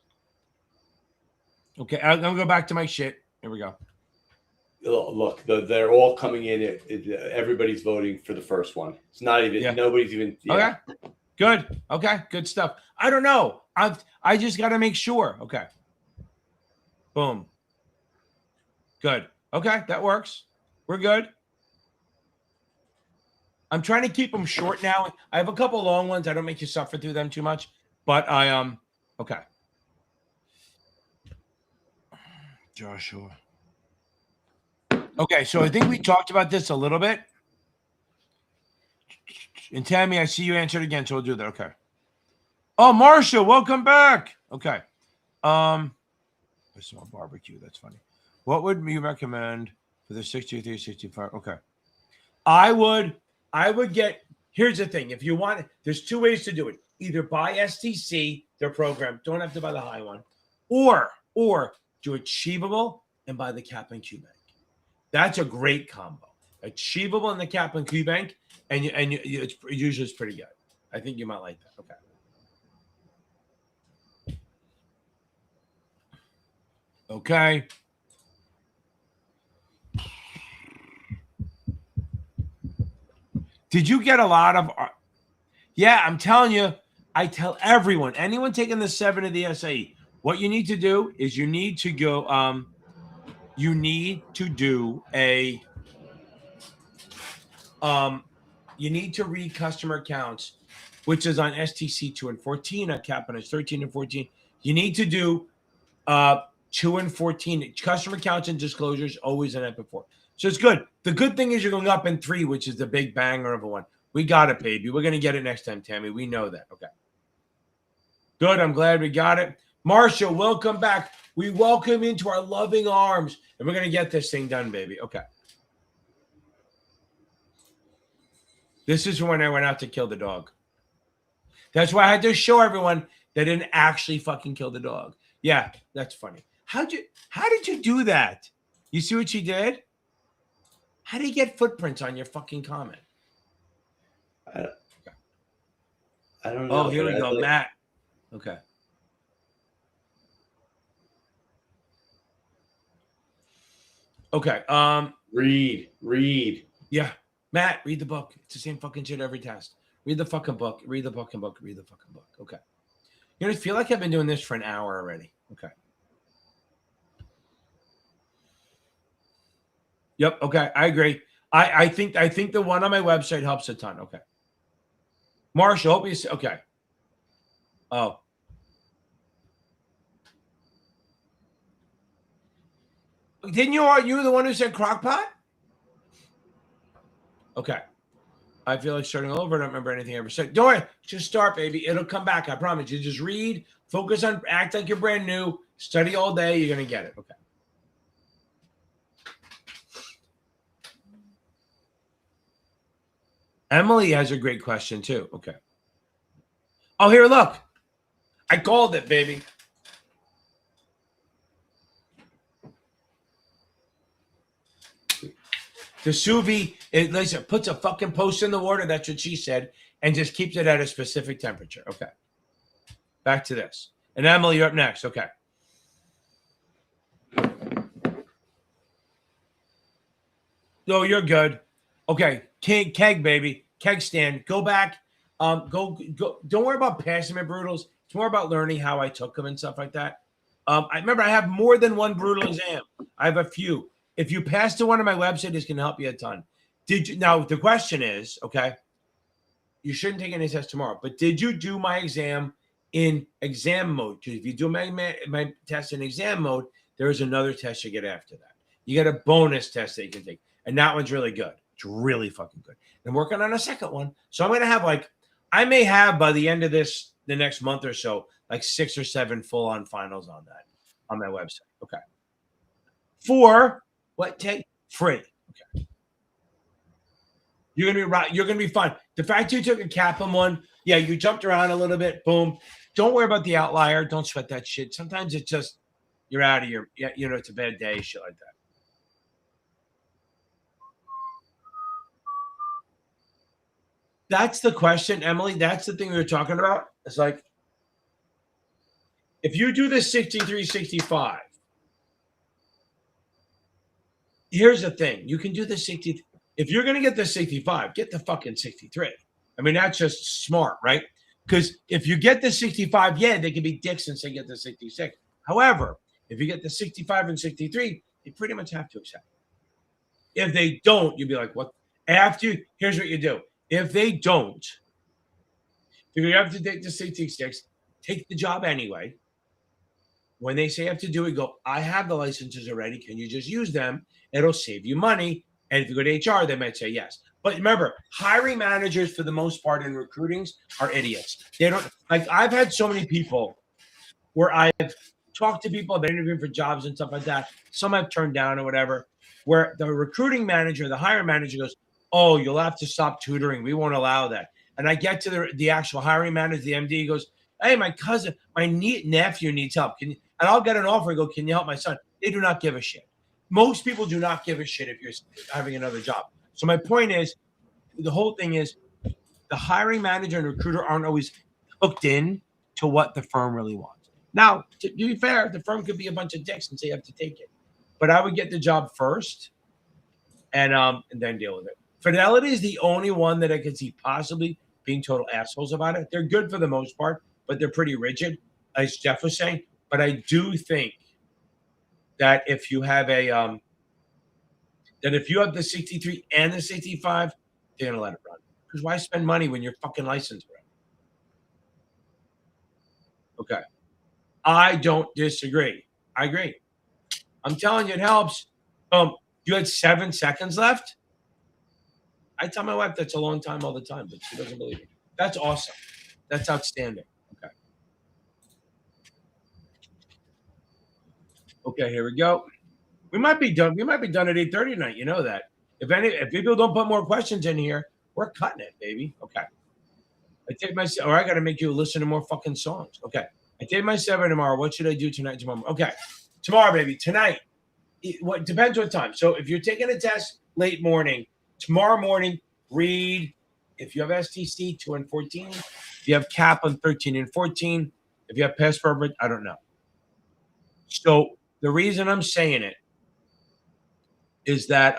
Okay, I'm gonna go back to my shit. Here we go. Look, they're all coming in. Everybody's voting for the first one. It's not even nobody's even. Yeah. Okay, good. Okay, good stuff. I don't know. I just got to make sure. Okay. Boom. Good. Okay, that works. We're good. I'm trying to keep them short now. I have a couple long ones. I don't make you suffer through them too much, but I okay. Joshua. Okay, so I think we talked about this a little bit. And Tammy, I see you answered again, so we'll do that. Okay. Oh, Marsha, welcome back. Okay. I saw barbecue. That's funny. What would you recommend for the 63, 65? Okay. I would get, here's the thing. If you want, there's two ways to do it. Either buy STC, their program, don't have to buy the high one, or do Achievable and buy the Cap and Q Bank. That's a great combo. Achievable and the Cap and Q Bank, and it's usually it's pretty good. I think you might like that. Okay. Okay. Did you get a lot of? Yeah, I'm telling you. I tell everyone, anyone taking the 7 of the SIE, what you need to do is you need to go. You need to do a. You need to read customer accounts, which is on STC 2 and 14, on Cap and 13 and 14. You need to do 2 and 14 customer accounts and disclosures always in Epic 4. So it's good. The good thing is you're going up in 3, which is the big banger of a one. We got it, baby. We're going to get it next time, Tammy. We know that. Okay. Good. I'm glad we got it. Marsha, welcome back. We welcome into our loving arms, and we're going to get this thing done, baby. Okay. This is when I went out to kill the dog. That's why I had to show everyone that I didn't actually fucking kill the dog. Yeah, that's funny. How did you do that? You see what she did? How did you get footprints on your fucking comment? I don't know. Oh, here we go, Matt. Okay. Okay. Read. Yeah. Matt, read the book. It's the same fucking shit every test. Read the fucking book. Read the fucking book. Read the fucking book. Okay. You know, I feel like I've been doing this for an hour already. Okay. Yep. Okay. I agree. I think the one on my website helps a ton. Okay. Marshall, hope you see. Okay. Oh. Didn't you were the one who said crockpot? Okay. I feel like starting all over. I don't remember anything I ever said. Don't worry. Just start, baby. It'll come back. I promise you. Just read, focus on, act like you're brand new, study all day. You're going to get it. Okay. Emily has a great question too. Okay. Oh, here, look. I called it, baby. The sous vide, it puts a fucking post in the water. That's what she said, and just keeps it at a specific temperature. Okay. Back to this. And Emily, you're up next. Okay. No, you're good. Okay. Keg, baby. Keg stand. Go back. Go. Don't worry about passing my brutals. It's more about learning how I took them and stuff like that. I remember I have more than one brutal exam. I have a few. If you pass to one on my website, it's going to help you a ton. Now, the question is, okay, you shouldn't take any test tomorrow, but did you do my exam in exam mode? Because if you do my test in exam mode, there is another test you get after that. You get a bonus test that you can take, and that one's really good. It's really fucking good. I'm working on a second one. So I'm going to have I may have by the end of the next month or so, 6 or 7 full-on finals on that on my website. Okay. 4. What? Take free. Okay. You're gonna be right. You're gonna be fine. The fact you took a Kaplan one, yeah, you jumped around a little bit. Boom. Don't worry about the outlier. Don't sweat that shit. Sometimes it's just you're out of your. Yeah, it's a bad day. Shit like that. That's the question, Emily. That's the thing we were talking about. It's if you do the 63, 65. here's the thing. You can do the 60. If you're going to get the 65, get the fucking 63. I mean, that's just smart, right? Because if you get the 65, yeah, they can be dicks and say get the 66. However, if you get the 65 and 63, you pretty much have to accept it. If they don't, you'd be like, what? Here's what you do. If they don't, if you have to take the 66, take the job anyway. When they say you have to do it, go, I have the licenses already. Can you just use them? It'll save you money. And if you go to HR, they might say yes. But remember, hiring managers for the most part in recruitings are idiots. They don't like I've had so many people where I've talked to people, I've been interviewing for jobs and stuff like that. Some I've turned down or whatever, where the recruiting manager, the hiring manager goes, oh, you'll have to stop tutoring. We won't allow that. And I get to the actual hiring manager, the MD, goes, hey, my cousin, my nephew needs help. Can you? And I'll get an offer and go, can you help my son? They do not give a shit. Most people do not give a shit if you're having another job. So my point is, the whole thing is the hiring manager and recruiter aren't always hooked in to what the firm really wants. Now, to be fair, the firm could be a bunch of dicks and say you have to take it. But I would get the job first and then deal with it. Fidelity is the only one that I could see possibly being total assholes about it. They're good for the most part, but they're pretty rigid, as Jeff was saying. But I do think that if you have the 63 and the 65, they're gonna let it run. Because why spend money when you're fucking licensed already? Okay. I don't disagree. I agree. I'm telling you, it helps. You had 7 seconds left. I tell my wife that's a long time all the time, but she doesn't believe it. That's awesome. That's outstanding. Okay. Okay, here we go. We might be done. We might be done at 8:30 tonight. You know that. If people don't put more questions in here, we're cutting it, baby. Okay. I got to make you listen to more fucking songs. Okay. I take my 7 tomorrow. What should I do tonight, tomorrow? Okay. Tomorrow, baby. Tonight. What depends what time. So if you're taking a test late morning, tomorrow morning, read. If you have STC 2 and 14, if you have CAP on 13 and 14, if you have passport, I don't know. So the reason I'm saying it is that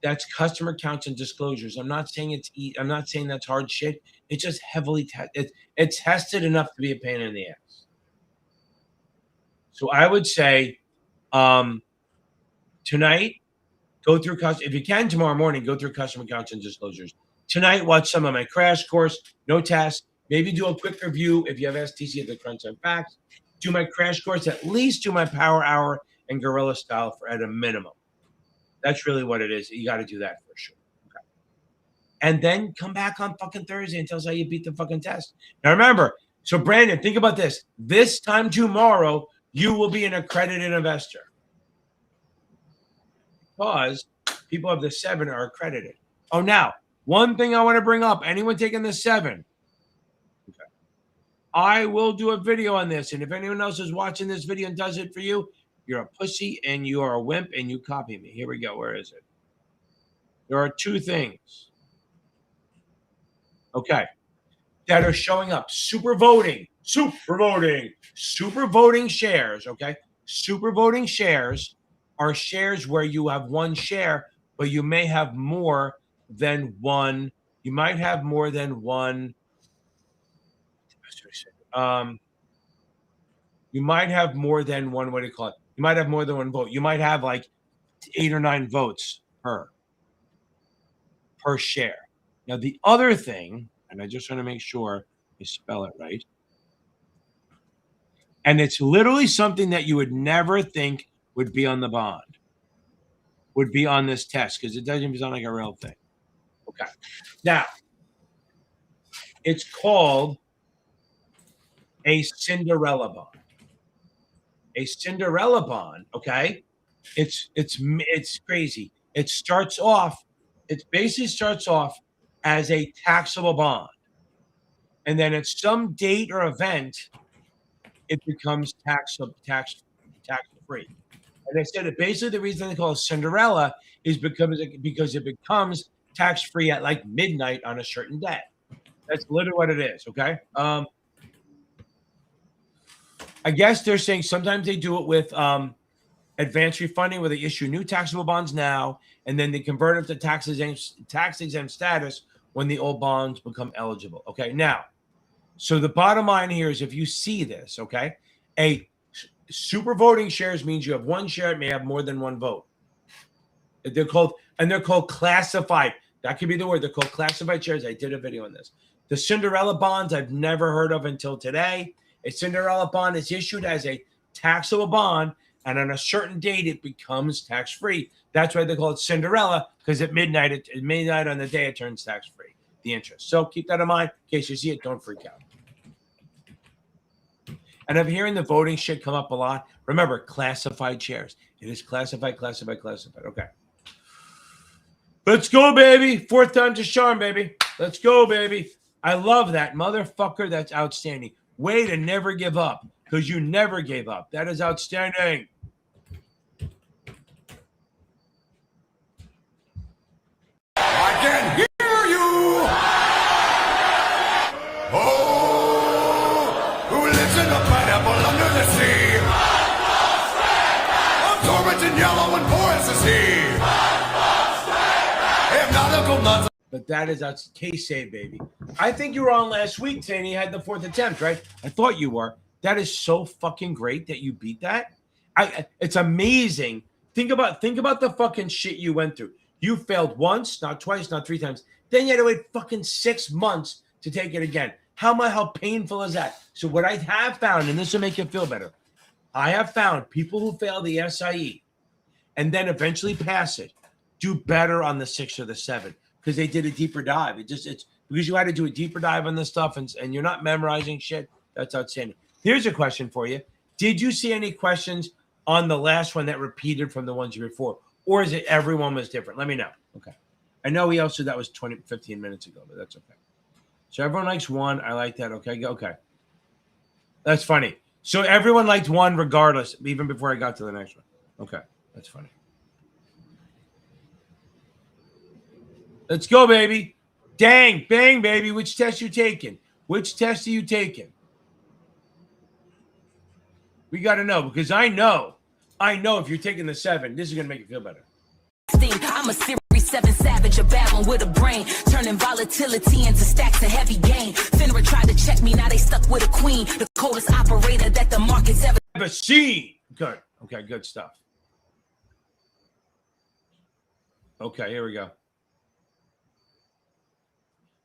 that's customer counts and disclosures. I'm not saying I'm not saying that's hard shit. It's just heavily it's tested enough to be a pain in the ass. So I would say tonight, go through if you can tomorrow morning, go through customer counts and disclosures. Tonight, watch some of my crash course, no tests. Maybe do a quick review if you have STC at the Crunch on Facts. Do my crash course, at least do my Power Hour and Guerrilla Style at a minimum. That's really what it is. You got to do that for sure. Okay. And then come back on fucking Thursday and tell us how you beat the fucking test. Now remember, so Brandon, think about this. This time tomorrow, you will be an accredited investor. Because people of the 7 are accredited. Oh, now, one thing I want to bring up. Anyone taking the 7? Okay. I will do a video on this. And if anyone else is watching this video and does it for you, you're a pussy and you are a wimp and you copy me. Here we go. Where is it? There are 2 things. Okay. That are showing up. Super voting shares. Okay. Super voting shares are shares where you have 1 share, but you may have more than 1. You might have more than 1. You might have more than 1. What do you call it? You might have more than 1 vote. You might have like 8 or 9 votes per share. Now, the other thing, and I just want to make sure I spell it right, and it's literally something that you would never think would be on the bond, would be on this test, because it doesn't sound like a real thing. Okay. Now, it's called a Cinderella bond. A Cinderella bond, okay? It's crazy. It basically starts off as a taxable bond. And then at some date or event, it becomes tax free. And I said that basically the reason they call it Cinderella is because it becomes tax free at like midnight on a certain day. That's literally what it is. Okay. I guess they're saying sometimes they do it with advanced refunding, where they issue new taxable bonds now, and then they convert them to tax exempt status when the old bonds become eligible. Okay, now, so the bottom line here is, if you see this, okay, a super voting shares means you have one share, it may have more than one vote. They're called classified. That could be the word. They're called classified shares. I did a video on this. The Cinderella bonds I've never heard of until today. A Cinderella bond is issued as a taxable bond, and on a certain date it becomes tax-free. That's why they call it Cinderella, because at midnight on the day it turns tax-free, the interest. So keep that in mind. In case you see it, don't freak out. And I'm hearing the voting shit come up a lot. Remember, classified shares. It is classified. Okay. Let's go, baby. Fourth time's a charm, baby. Let's go, baby. I love that. Motherfucker, that's outstanding. Way to never give up, because you never gave up. That is outstanding. I can hear you. Oh, who lives in a pineapple under the sea? Absorbent in yellow and porous as he. Hypnotical nuts. But that is case saved, baby. I think you were on last week saying he had the fourth attempt, right? I thought you were. That is so fucking great that you beat that. It's amazing. Think about the fucking shit you went through. You failed once, not twice, not three times. Then you had to wait fucking 6 months to take it again. How painful is that? So what I have found, and this will make you feel better, I have found people who fail the SIE and then eventually pass it do better on the 6 or the 7. Because they did a deeper dive. It's because you had to do a deeper dive on this stuff, and you're not memorizing shit. That's outstanding. Here's a question for you. Did you see any questions on the last one that repeated from the ones you before? Or is it everyone was different? Let me know. Okay. I know we also, that was 15 minutes ago, but that's okay. So everyone likes one. I like that. Okay. Okay. That's funny. So everyone liked one regardless, even before I got to the next one. Okay. That's funny. Let's go, baby. Dang, bang, baby. Which test you taking? Which test are you taking? We got to know, because I know if you're taking the 7, this is going to make you feel better. I'm a Series 7 savage, a bad one with a brain, turning volatility into stacks of heavy gain. FINRA tried to check me, now they stuck with a queen, the coldest operator that the market's ever seen. Good. Okay, good stuff. Okay, here we go.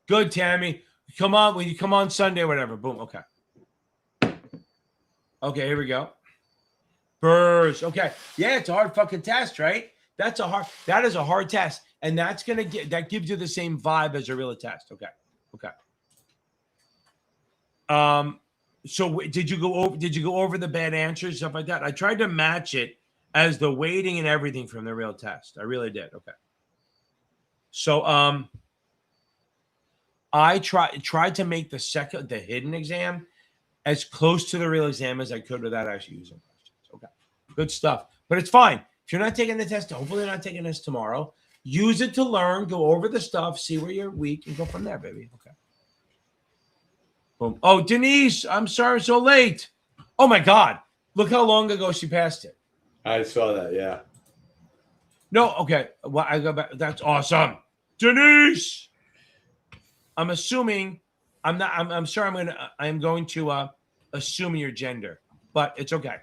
Good, Tammy. Come on, when you come on Sunday, whatever. Boom. Okay. Okay, here we go. Burrs. Okay. Yeah, it's a hard fucking test, right? That is a hard test. And that gives you the same vibe as a real test. Okay. Okay. So did you go over the bad answers, stuff like that? I tried to match it as the weighting and everything from the real test. I really did. Okay. So I tried to make the hidden exam as close to the real exam as I could without actually using questions. Okay, good stuff. But it's fine. If you're not taking the test, hopefully you're not taking this tomorrow. Use it to learn, go over the stuff, see where you're weak, and go from there, baby. Okay. Boom. Oh, Denise, I'm sorry, so late. Oh my God. Look how long ago she passed it. I saw that, yeah. No, okay. Well, I go back. That's awesome. Denise. I'm assuming I'm sorry, I'm going to assume your gender, but it's okay.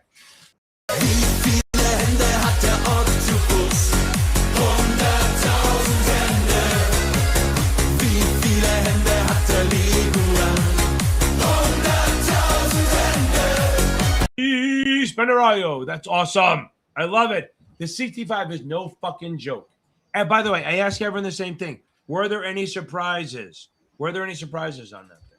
Spenderayo, that's awesome. I love it. The 65 is no fucking joke. And by the way, I ask everyone the same thing. Were there any surprises? Were there any surprises on that thing?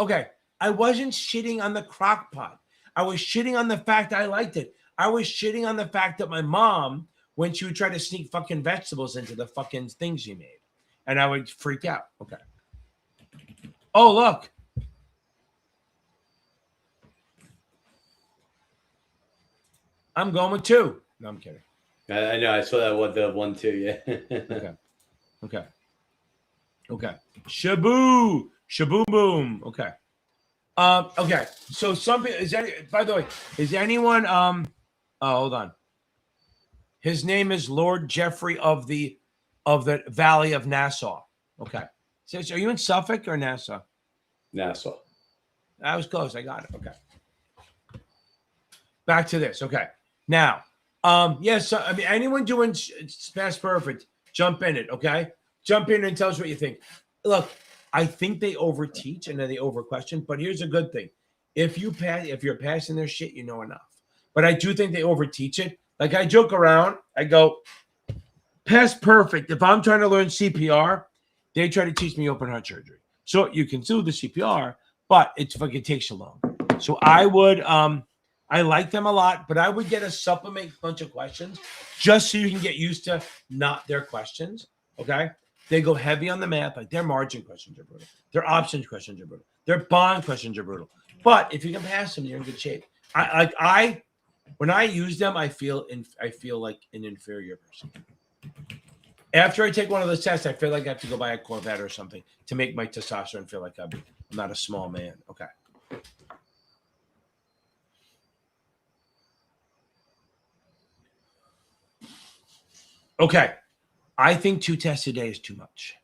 Okay, I wasn't shitting on the crock pot. I was shitting on the fact I liked it. I was shitting on the fact that my mom, when she would try to sneak fucking vegetables into the fucking things she made, and I would freak out. Okay. Oh, look. I'm going with 2. No, I'm kidding. I know. I saw that the 1, 2. Yeah. Okay. Okay. Okay. Shaboom boom. Okay. Okay. So by the way, is anyone hold on. His name is Lord Jeffrey of the Valley of Nassau. Okay. So are you in Suffolk or Nassau? Nassau. I was close. I got it. Okay. Back to this. Okay. Now, yes, I mean, anyone doing past perfect, jump in it. Okay. Jump in and tell us what you think. Look, I think they overteach and then they over question, but here's a good thing. If you're passing their shit, you know enough. But I do think they overteach it. Like I joke around, I go, past perfect. If I'm trying to learn CPR, they try to teach me open heart surgery. So you can do the CPR, but it takes you long. So I would, I like them a lot, but I would get a supplement bunch of questions just so you can get used to not their questions. Okay. They go heavy on the math, like their margin questions are brutal. Their options questions are brutal. Their bond questions are brutal. But if you can pass them, you're in good shape. When I use them, I feel like an inferior person. After I take one of those tests, I feel like I have to go buy a Corvette or something to make my testosterone feel like I'm not a small man. Okay. Okay. I think 2 tests a day is too much.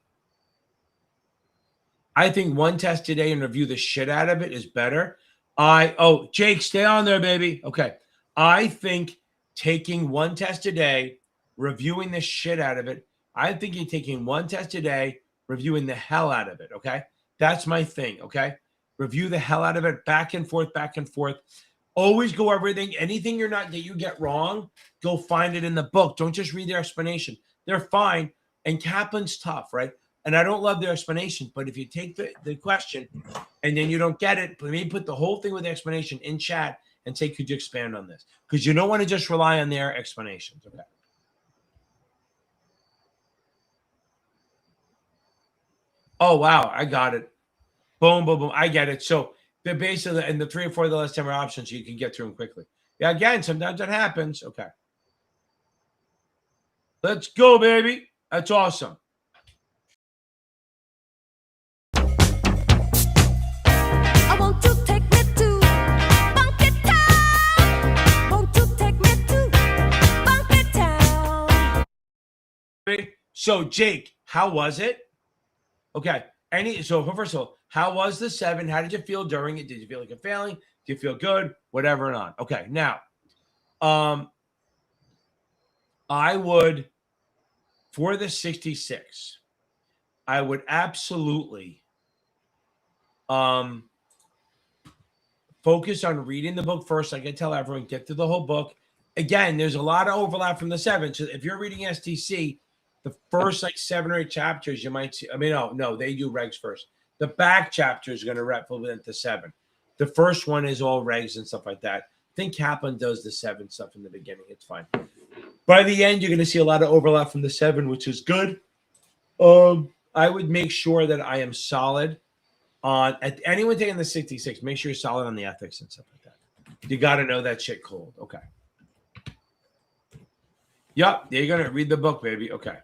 I think 1 test a day and review the shit out of it is better. Jake, stay on there, baby. Okay. I think taking 1 test a day, reviewing the shit out of it. I think you're taking 1 test a day, reviewing the hell out of it. Okay. That's my thing. Okay. Review the hell out of it, back and forth, back and forth. Always go everything. Anything that you get wrong, go find it in the book. Don't just read their explanation. They're fine. And Kaplan's tough, right? And I don't love their explanation, but if you take the question and then you don't get it, maybe put the whole thing with the explanation in chat and say, could you expand on this? Because you don't want to just rely on their explanations. Okay. Oh, wow. I got it. Boom, boom, boom. I get it. So they're basically, and the 3 or 4 of the last 10 are options, so you can get through them quickly. Yeah, again, sometimes that happens. Okay. Let's go, baby. That's awesome. I want to take me to Funky Town. Won't you take me to Funky Town? So, Jake, how was it? Okay. So first of all, how was the 7? How did you feel during it? Did you feel like you're failing? Do you feel good? Whatever or not. Okay. Now, I would, for the 66, I would absolutely focus on reading the book first. Like I tell everyone, get through the whole book. Again, there's a lot of overlap from the 7. So if you're reading STC, the first 7 or 8 chapters, you might see. I mean, no, they do regs first. The back chapter is going to represent the 7. The first one is all regs and stuff like that. I think Kaplan does the 7 stuff in the beginning. It's fine. By the end, you're going to see a lot of overlap from the 7, which is good. I would make sure that I am solid on anyone taking the 66. Make sure you're solid on the ethics and stuff like that. You got to know that shit cold. Okay. Yep, you're going to read the book, baby. Okay.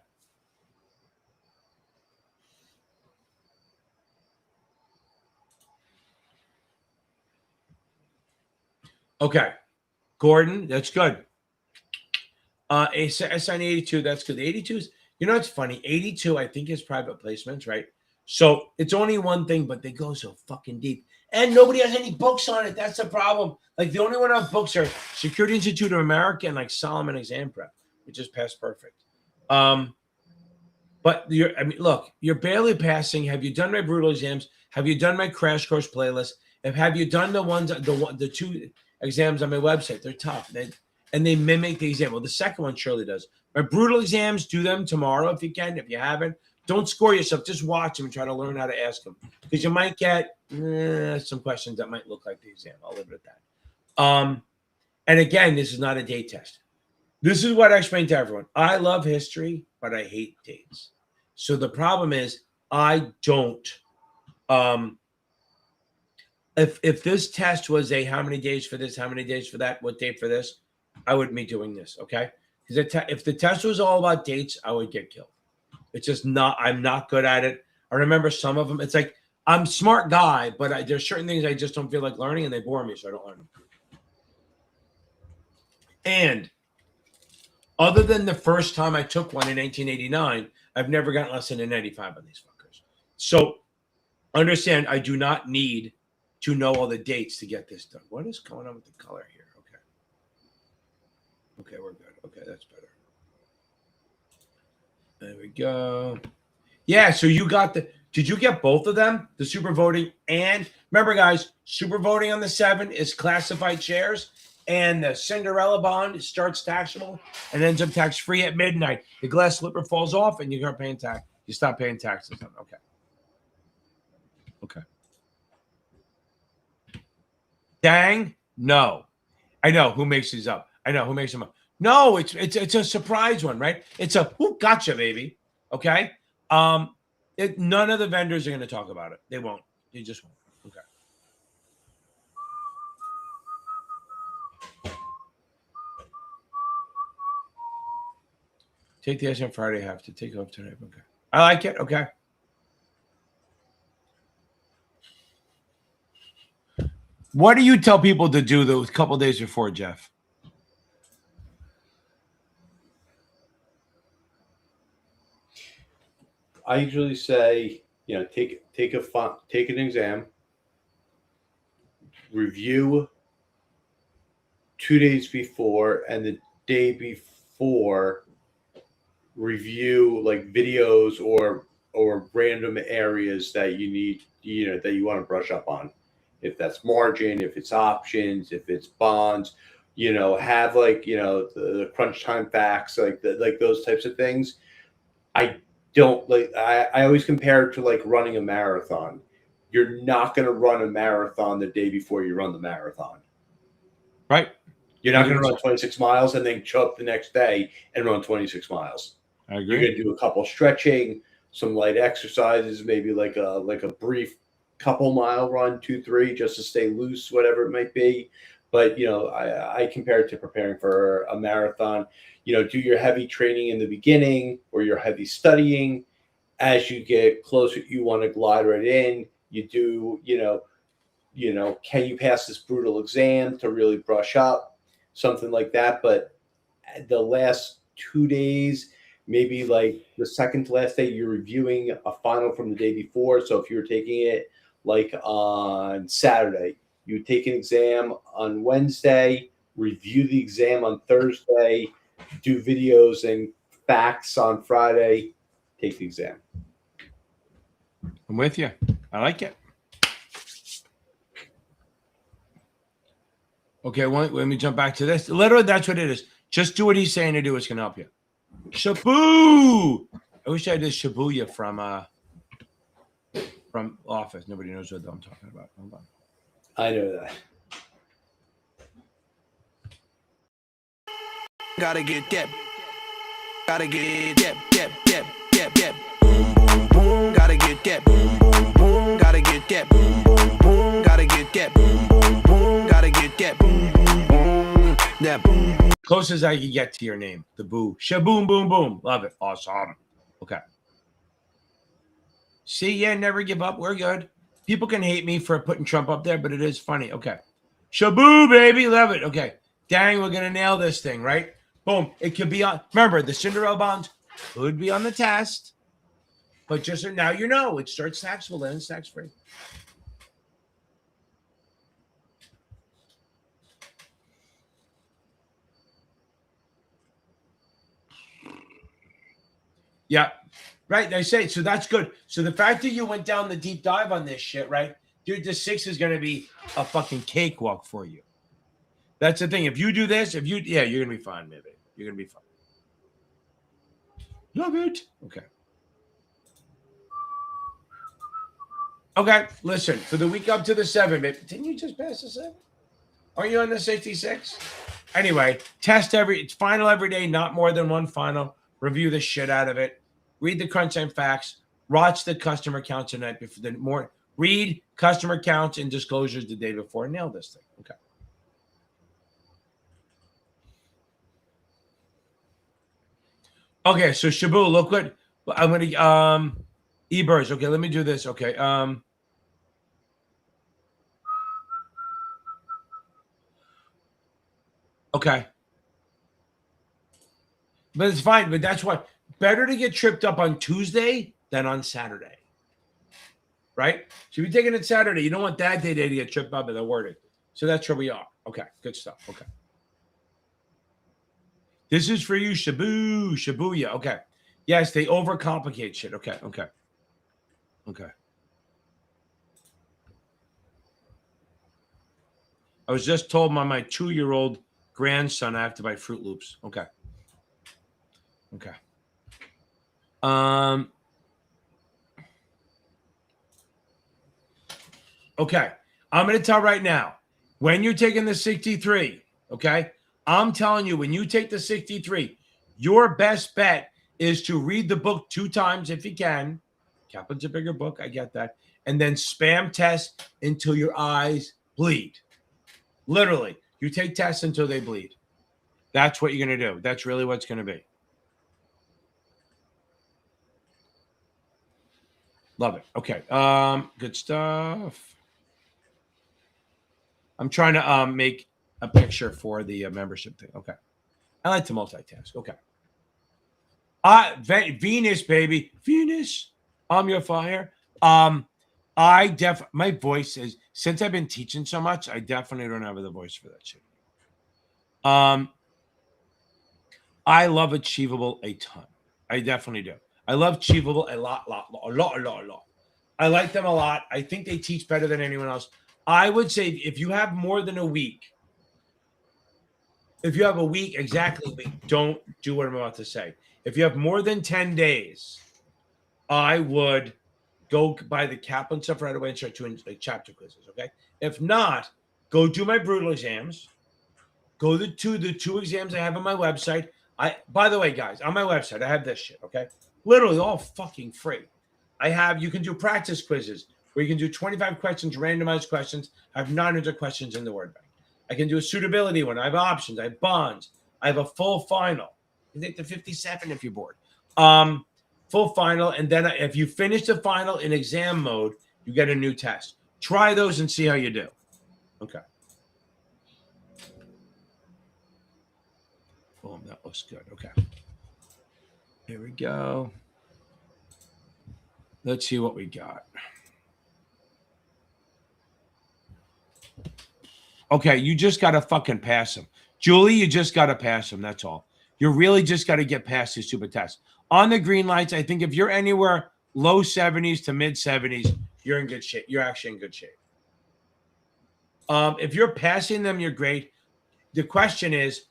Okay. Gordon, that's good. SIE 82, that's good. The 82s, it's funny. 82, I think, is private placements, right? So it's only one thing, but they go so fucking deep. And nobody has any books on it. That's the problem. Like, the only one on books are Security Institute of America and Solomon Exam Prep, which is past perfect. But look, you're barely passing. Have you done my brutal exams? Have you done my crash course playlist? Have you done the 2 exams on my website? They're tough. And they mimic the exam. Well, the second one surely does. My brutal exams, do them tomorrow if you can. If you haven't, don't score yourself. Just watch them and try to learn how to ask them. Because you might get some questions that might look like the exam. I'll leave it at that. And again, this is not a date test. This is what I explained to everyone. I love history, but I hate dates. So the problem is I don't. If this test was how many days for this, how many days for that, what date for this, I wouldn't be doing this, okay? Because if the test was all about dates, I would get killed. It's just not. I'm not good at it. I remember some of them. It's like I'm a smart guy, but there's certain things I just don't feel like learning, and they bore me, so I don't learn them. And other than the first time I took one in 1989, I've never gotten less than a 95 on these fuckers. So understand, I do not need to know all the dates to get this done. What is going on with the color here? Okay, we're good. Okay, that's better. There we go. Yeah, so you got did you get both of them? The super voting and remember, guys, super voting on the 7 is classified shares, and the Cinderella bond starts taxable and ends up tax free at midnight. The glass slipper falls off, and you start paying tax. You stop paying taxes on. Okay. Dang, no. I know who makes these up. I know who makes them up. No, it's a surprise one, right? It's a who gotcha, baby. Okay. None of the vendors are going to talk about it. They won't. They just won't. Okay. Take the S on Friday. Have to take off tonight. Okay. I like it. Okay. What do you tell people to do the couple days before, Jeff? I usually say, take an exam, review 2 days before, and the day before review like videos or random areas that you need, that you want to brush up on. If that's margin, if it's options, if it's bonds, have the crunch time facts, like those types of things. I always compare it to like running a marathon. You're not going to run a marathon the day before you run the marathon. Right. You're not going to run 26 miles and then show up the next day and run 26 miles. I agree. You're going to do a couple stretching, some light exercises, maybe like a brief couple mile run, 2-3, just to stay loose, whatever it might be. But, I compare it to preparing for a marathon. Do your heavy training in the beginning or your heavy studying. As you get closer, you want to glide right in. You do, can you pass this brutal exam to really brush up? Something like that. But the last 2 days, maybe like the second to last day, you're reviewing a final from the day before. So if you're taking it like on Saturday, you take an exam on Wednesday, review the exam on Thursday, do videos and facts on Friday, take the exam. I'm with you. I like it. Okay, let me jump back to this. Literally, that's what it is. Just do what he's saying to do. It's going to help you. Shaboo! I wish I did Shibuya from Office. Nobody knows what I'm talking about. Hold on. I know that. Gotta get that. Gotta get that. Boom, boom, boom. Gotta get that. Boom, boom, boom. Gotta get that. Boom, boom, boom. Gotta get that. Boom, boom, boom. Gotta get that. Boom, boom, boom. That boom, boom. Closest I can get to your name. The boo. Shaboom, boom, boom. Love it. Awesome. Okay. See, yeah, never give up. We're good. People can hate me for putting Trump up there, but it is funny. Okay. Shaboo, baby. Love it. Okay. Dang, we're going to nail this thing, right? Boom. It could be on. Remember, the Cinderella bonds could be on the test, but just now it starts taxable, then it's tax free. Yeah. Right. I say, so that's good. So the fact that you went down the deep dive on this shit, right? Dude, the 6 is going to be a fucking cakewalk for you. That's the thing. If you do this, you're going to be fine, maybe. You're going to be fine. Love it. Okay. Okay. Listen, for the week up to the 7, baby. Didn't you just pass the 7? Are you on the 66? Anyway, it's final every day, not more than one final. Review the shit out of it. Read the crunch time facts. Watch the customer counts tonight before read customer counts and disclosures the day before. Nail this thing. Okay. Okay, so Shabu, look what I'm gonna eBirds. Okay, let me do this. Okay. Okay. But it's fine. But that's why better to get tripped up on Tuesday than on Saturday. Right? So if you're taking it Saturday, you don't want that day to get tripped up in the wording. So that's where we are. Okay. Good stuff. Okay. This is for you, Shabu, Shibuya. Okay. Yes, they overcomplicate shit. Okay. Okay. Okay. I was just told by my 2-year-old grandson I have to buy Fruit Loops. Okay. Okay. Okay. I'm going to tell right now, when you're taking the 63, okay? I'm telling you, when you take the 63, your best bet is to read the book 2 times if you can. Kaplan's a bigger book. I get that. And then spam test until your eyes bleed. Literally, you take tests until they bleed. That's what you're going to do. That's really what's going to be. Love it. Okay. Good stuff. I'm trying to make a picture for the membership thing. Okay. I like to multitask. Okay. Venus, baby. Venus. I'm your fire. My voice is, since I've been teaching so much, I definitely don't have the voice for that shit. I love Achievable a ton. I definitely do. I love Achievable a lot. I like them a lot. I think they teach better than anyone else. I would say if you have more than a week, if you have a week, exactly a week, don't do what I'm about to say. If you have more than 10 days, I would go buy the Kaplan stuff right away and start doing like chapter quizzes, okay? If not, go do my brutal exams. Go to the 2 exams I have on my website. By the way, guys, on my website, I have this shit, okay? Literally all fucking free. You can do practice quizzes where you can do 25 questions, randomized questions. I have 900 questions in the word bank. I can do a suitability one. I have options. I have bonds. I have a full final. You take the 57 if you're bored. Full final. And then if you finish the final in exam mode, you get a new test. Try those and see how you do. Okay. Boom, that looks good. Okay. Here we go. Let's see what we got. Okay, you just got to fucking pass them. Julie, you just got to pass them. That's all. You really just got to get past these stupid tests. On the green lights, I think if you're anywhere low 70s to mid 70s, you're in good shape. You're actually in good shape. If you're passing them, you're great. The question is,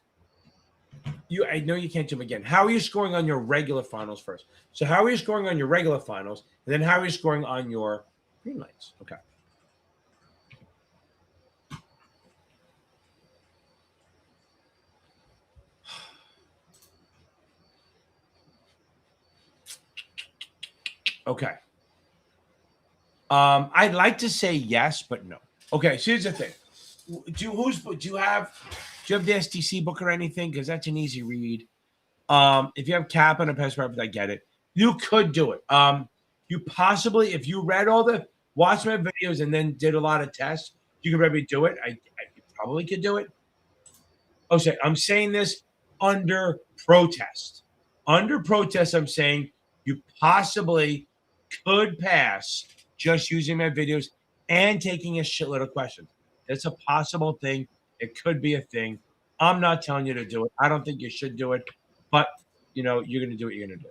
I know you can't do them again. How are you scoring on your regular finals first? So how are you scoring on your regular finals? And then how are you scoring on your green lights? Okay. Okay. I'd like to say yes, but no. Okay, so here's the thing. Do you have the SDC book or anything? Because that's an easy read. If you have Kaplan and Pest Perfect, I get it. You could do it. You possibly, if you watched my videos and then did a lot of tests, you could probably do it. I probably could do it. Okay, I'm saying this under protest. Under protest, I'm saying you possibly could pass just using my videos and taking a shitload of questions. It's a possible thing. It could be a thing. I'm not telling you to do it. I don't think you should do it, but you're going to do what you're going to do,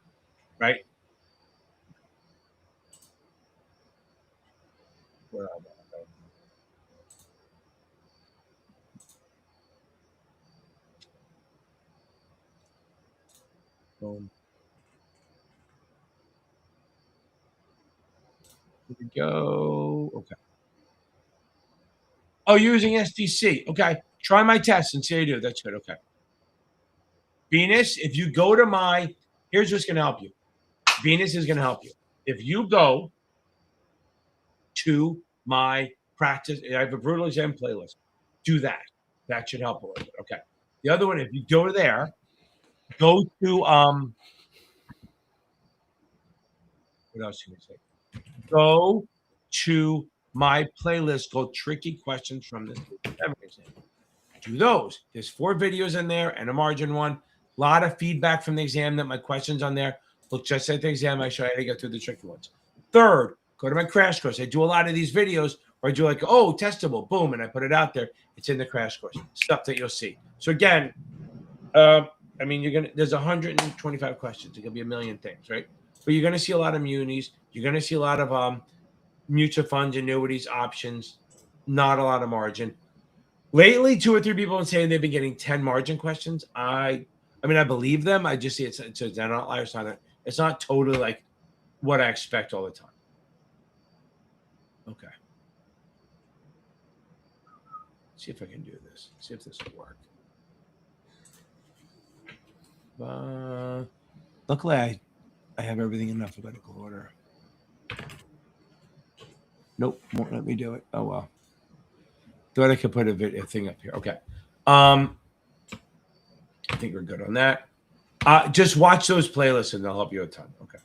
right? Where am I? Boom. Here we go. Okay. Oh, you're using SDC. Okay. Try my test and see how you do. That's good. Okay. Venus, if you go to here's what's going to help you. Venus is going to help you. If you go to my practice, I have a brutal exam playlist. Do that. That should help a little bit. Okay. The other one, if you go to there, go to what else can we say? Go to my playlist called Tricky Questions from this exam. do those. There's 4 videos in there and a margin one. A lot of feedback from the exam that my questions on there look just like the exam. I show you how to get through the tricky ones. Third, go to my crash course. I do a lot of these videos where I do like, oh, testable, boom, and I put it out there. It's in the crash course, stuff that you'll see. So again, I mean, there's 125 questions. It could be a million things, right? But you're gonna see a lot of munis. You're gonna see a lot of mutual funds, annuities, options. Not a lot of margin. Lately, 2 or 3 people have been saying they've been getting 10 margin questions. I mean, I believe them. I just see it's an outlier. It's not totally like what I expect all the time. Okay. See if I can do this. See if this will work. Luckily, I have everything in alphabetical order. Nope, won't let me do it. Oh well. Thought I could put a thing up here. Okay. I think we're good on that. Just watch those playlists and they'll help you a ton. Okay.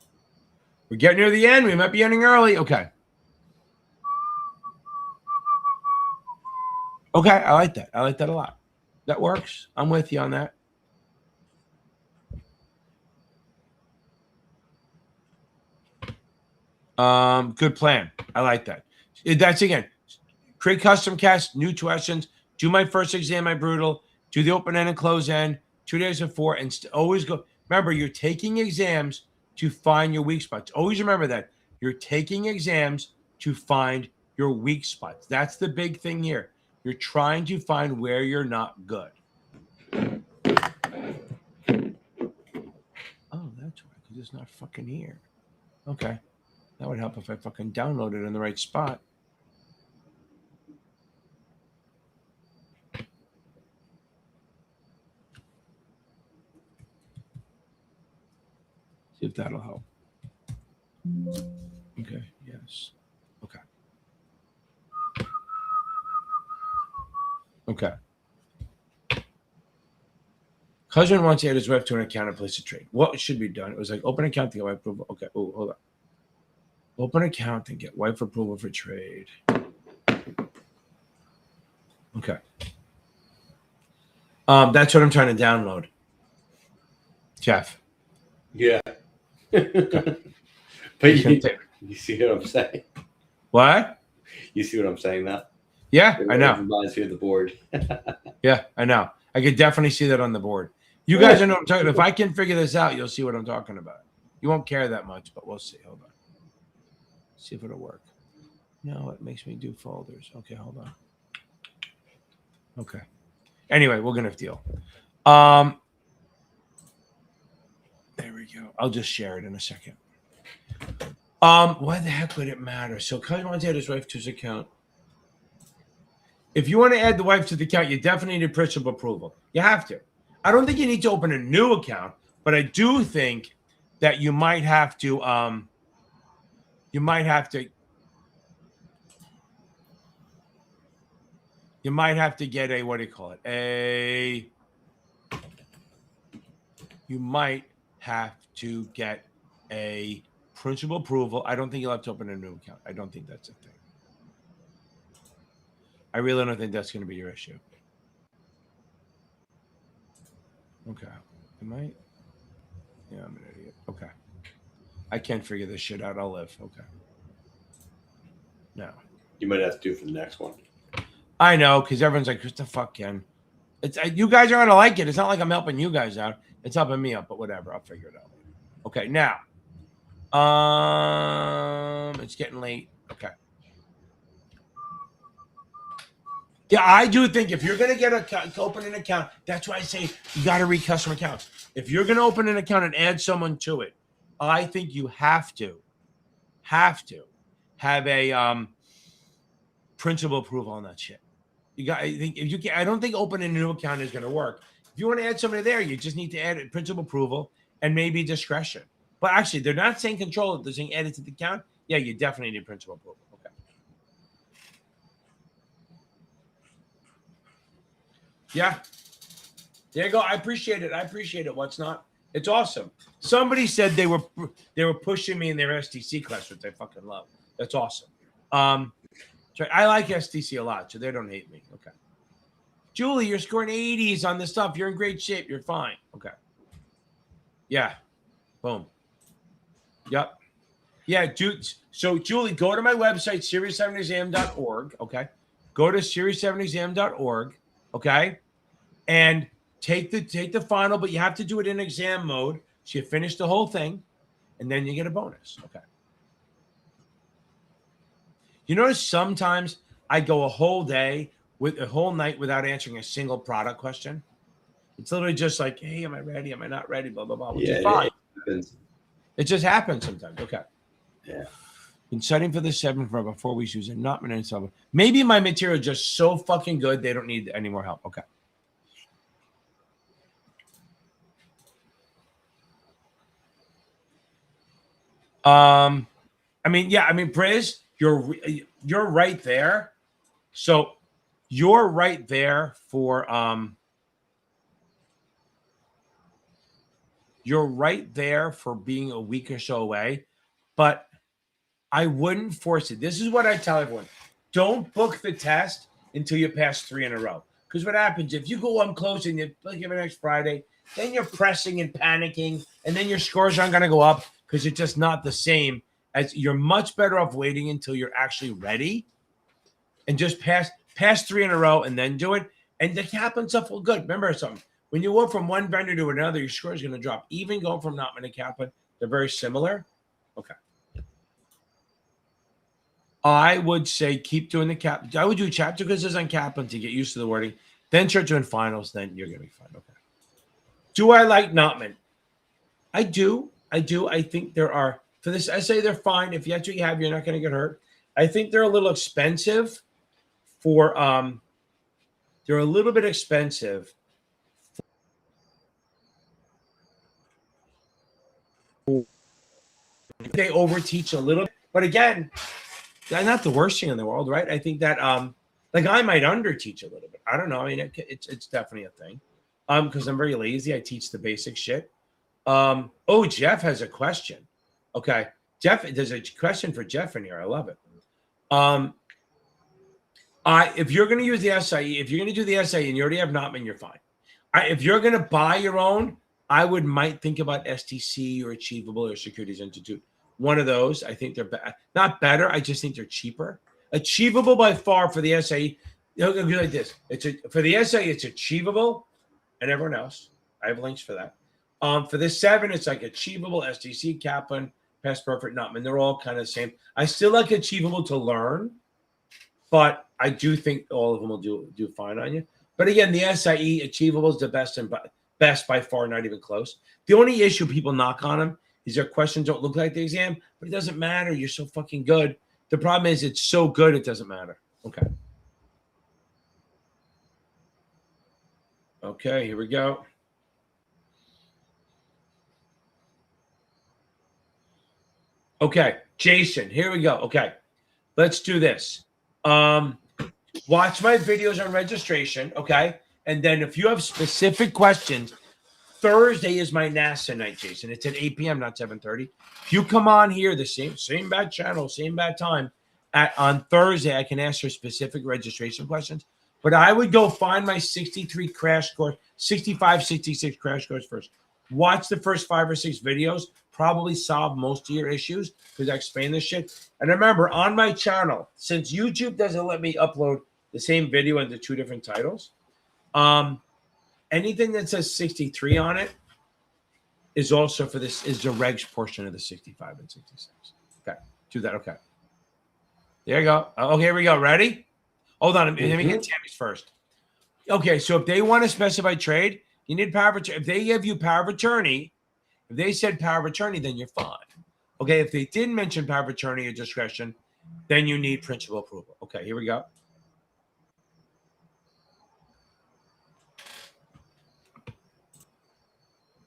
We're getting near the end. We might be ending early. Okay. Okay, I like that. I like that a lot. That works. I'm with you on that. Good plan. I like that. That's again, create custom casts, new questions, do my first exam, my brutal, do the open end and close end, 2 days before, and always go. Remember, you're taking exams to find your weak spots. Always remember that. You're taking exams to find your weak spots. That's the big thing here. You're trying to find where you're not good. Oh, that's why, because it's not fucking here. Okay. That would help if I fucking download it in the right spot. See if that'll help. Okay, yes. Okay. Okay. Husband wants to add his wife to an account and place a trade. What should be done? It was like open account to get wife approval. Okay. Oh, hold on. Open account and get wife approval for trade. Okay. That's what I'm trying to download. Jeff. Yeah. But you see what I'm saying? What? You see what I'm saying now? Yeah, I know. Reminds me of the board. Yeah, I know. I could definitely see that on the board. You guys know what I'm talking about. If I can figure this out, you'll see what I'm talking about. You won't care that much, but we'll see. Hold on. See if it'll work. No, it makes me do folders. Okay, hold on. Okay. Anyway, we're gonna deal. There we go. I'll just share it in a second. Why the heck would it matter? So Kyle wants to add his wife to his account. If you want to add the wife to the account, you definitely need principal approval. You have to. I don't think you need to open a new account, but I do think that you might have to you might have to get a, what do you call it? You might have to get a principal approval. I don't think you'll have to open a new account. I don't think that's a thing. I really don't think that's going to be your issue. Okay. Am I? Yeah, I'm an idiot. Okay. I can't figure this shit out. I'll live. Okay. No. You might have to do it for the next one. I know, because everyone's like, "What the fuck, Ken?" It's you guys are gonna like it. It's not like I'm helping you guys out. It's helping me out, but whatever. I'll figure it out. Okay, now. It's getting late. Okay. Yeah, I do think if you're gonna open an account, that's why I say you got to read custom accounts. If you're gonna open an account and add someone to it, I think you have to have a principal approval on that shit. You got. I think if you can, I don't think opening a new account is gonna work. If you want to add somebody there, you just need to add a principal approval and maybe discretion. But actually, they're not saying control it. They're saying add it to the account. Yeah, you definitely need principal approval. Okay. Yeah. There you go. I appreciate it. What's not? It's awesome. Somebody said they were pushing me in their STC class, which I fucking love. That's awesome. I like STC a lot, so they don't hate me. Okay. Julie, you're scoring 80s on this stuff. You're in great shape. You're fine. Okay. Yeah. Boom. Yep. Yeah, dude. So, Julie, go to my website, series7exam.org. Okay. Go to series7exam.org. Okay. And take the final, but you have to do it in exam mode. So you finish the whole thing, and then you get a bonus. Okay. You notice sometimes I go a whole day with a whole night without answering a single product question. It's literally just like, hey, am I ready? Am I not ready? Blah, blah, blah. Which is fine. It just happens sometimes. Okay. Yeah. Been studying for the 7 for about 4 weeks using not many stuff. Maybe my material is just so fucking good they don't need any more help. Okay. Briz, you're right there. So you're right there for being a week or so away, but I wouldn't force it. This is what I tell everyone. Don't book the test until you pass 3 in a row. Because what happens if you go on close and you give it next Friday, then you're pressing and panicking, and then your scores aren't going to go up because it's just not the same. As you're much better off waiting until you're actually ready and just pass 3 in a row and then do it. And the Kaplan stuff will good. Remember something. When you go from one vendor to another, your score is going to drop. Even going from Notman to Kaplan, they're very similar. Okay. I would say keep doing the Kaplan. I would do chapter quizzes on Kaplan to get used to the wording. Then start doing finals. Then you're going to be fine. Okay. Do I like Notman? I do. I think there are, for this essay, they're fine. If that's what you have, you're not going to get hurt. I think they're a little expensive they're a little bit expensive. They overteach a little, but again, that's not the worst thing in the world, right? I think that like I might underteach a little bit. I don't know. I mean, it's definitely a thing. Because I'm very lazy. I teach the basic shit. Oh, Jeff has a question. Okay. Jeff, there's a question for Jeff in here. I love it. If you're going to use the SIE, if you're going to do the SIE and you already have Notman, you're fine. If you're going to buy your own, I might think about STC or Achievable or Securities Institute. One of those. I think they're not better. I just think they're cheaper. Achievable by far for the SIE. It'll be like this. For the SIE, it's Achievable and everyone else. I have links for that. For the 7, it's like Achievable, STC, Kaplan, Past Perfect, Notman. They're all kind of the same. I still like Achievable to learn, but I do think all of them will do fine on you. But again, the SIE Achievable is the best by far, not even close. The only issue people knock on them is their questions don't look like the exam, but it doesn't matter. You're so fucking good. The problem is it's so good it doesn't matter. Okay. Okay, here we go. Okay, Jason, here we go. Okay, let's do this. Watch my videos on registration, okay? And then if you have specific questions, Thursday is my NASA night, Jason. It's at 8 p.m., not 7:30. If you come on here, the same bad channel, same bad time, on Thursday, I can answer specific registration questions. But I would go find my 63 crash course, 65, 66 crash course first. Watch the first 5 or 6 videos. Probably solve most of your issues because I explain this shit. And remember, on my channel, since YouTube doesn't let me upload the same video into 2 different titles, anything that says 63 on it is also for this, is the regs portion of the 65 and 66. Okay, do that. Okay. There you go. Okay, here we go. Ready? Hold on. Let me get Tammy's first. Okay, so if they want to specify trade, you need power of attorney. If they give you power of attorney, if they said power of attorney, then you're fine. Okay, if they didn't mention power of attorney or discretion, then you need principal approval. Okay, here we go.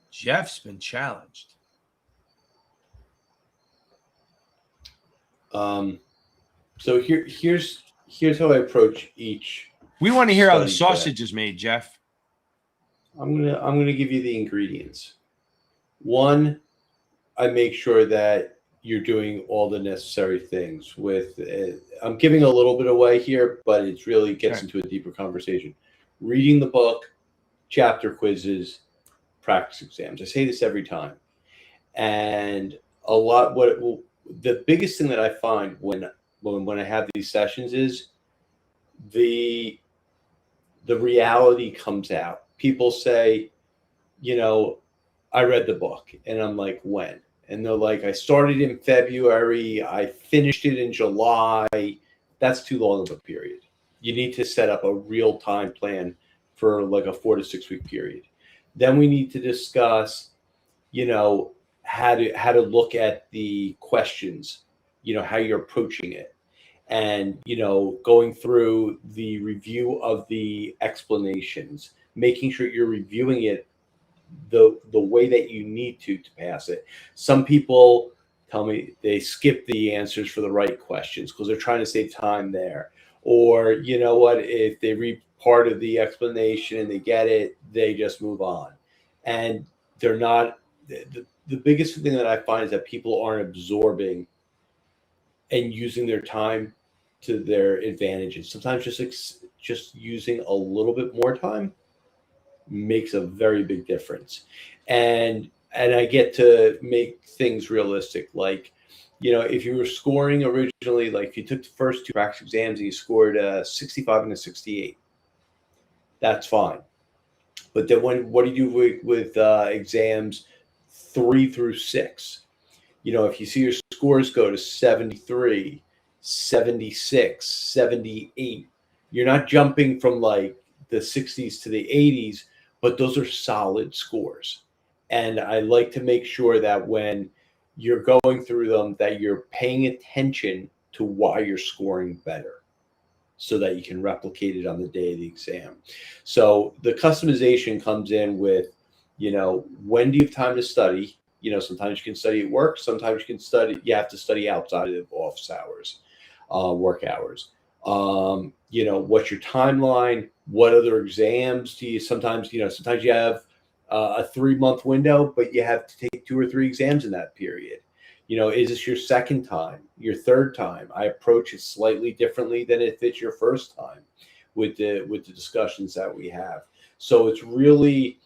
Jeff's been challenged. So here's how I approach each. We want to hear how the sausage is made, Jeff. I'm gonna give you the ingredients. 1, I make sure that you're doing all the necessary things. With I'm giving a little bit away here, but it really gets into a deeper conversation. reading the book, chapter quizzes, practice exams. I say this every time. And a lot, the biggest thing that I find when I have these sessions is the reality comes out. People say, I read the book, and I'm like, when? And they're like, I started in February, I finished it in July. That's too long of a period. You need to set up a real time plan for like a 4 to 6 week period. Then we need to discuss, how to look at the questions, how you're approaching it, and going through the review of the explanations, making sure you're reviewing it the way that you need to pass it. Some people tell me they skip the answers for the right questions because they're trying to save time there. Or if they read part of the explanation and they get it, they just move on. And they're not the biggest thing that I find is that people aren't absorbing and using their time to their advantages. Sometimes just using a little bit more time makes a very big difference. And I get to make things realistic. Like, if you were scoring originally, like if you took the first 2 practice exams and you scored a 65 and a 68, that's fine. But then what do you do with exams 3 through 6? If you see your scores go to 73, 76, 78, you're not jumping from like the 60s to the 80s, but those are solid scores. And I like to make sure that when you're going through them, that you're paying attention to why you're scoring better so that you can replicate it on the day of the exam. So the customization comes in with, when do you have time to study? Sometimes you can study at work. Sometimes you have to study outside of office hours, work hours. What's your timeline? What other exams do you sometimes you have a 3-month window, but you have to take 2 or 3 exams in that period. Is this your second time, your third time? I approach it slightly differently than if it's your first time with the discussions that we have. So it's really,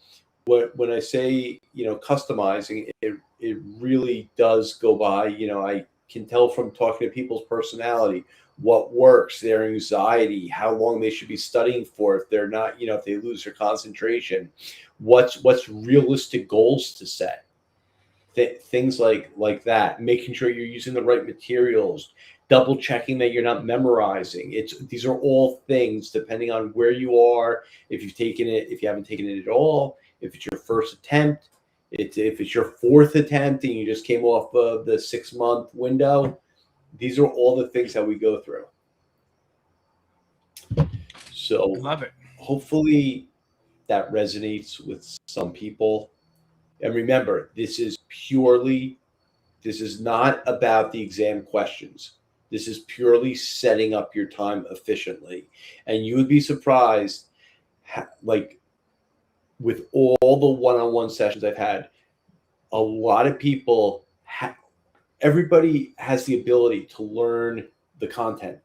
when I say, customizing, it really does go by, I can tell from talking to people's personality, what works, their anxiety, how long they should be studying for if they're not, if they lose their concentration, what's realistic goals to set, things like that, making sure you're using the right materials, double checking that you're not memorizing. These are all things depending on where you are, if you haven't taken it at all, if it's your first attempt, if it's your 4th attempt and you just came off of the 6-month window. These are all the things that we go through. So Love it. Hopefully that resonates with some people. And remember, this is not about the exam questions. This is purely setting up your time efficiently. And you would be surprised, like with all the one-on-one sessions I've had, a lot of people everybody has the ability to learn the content,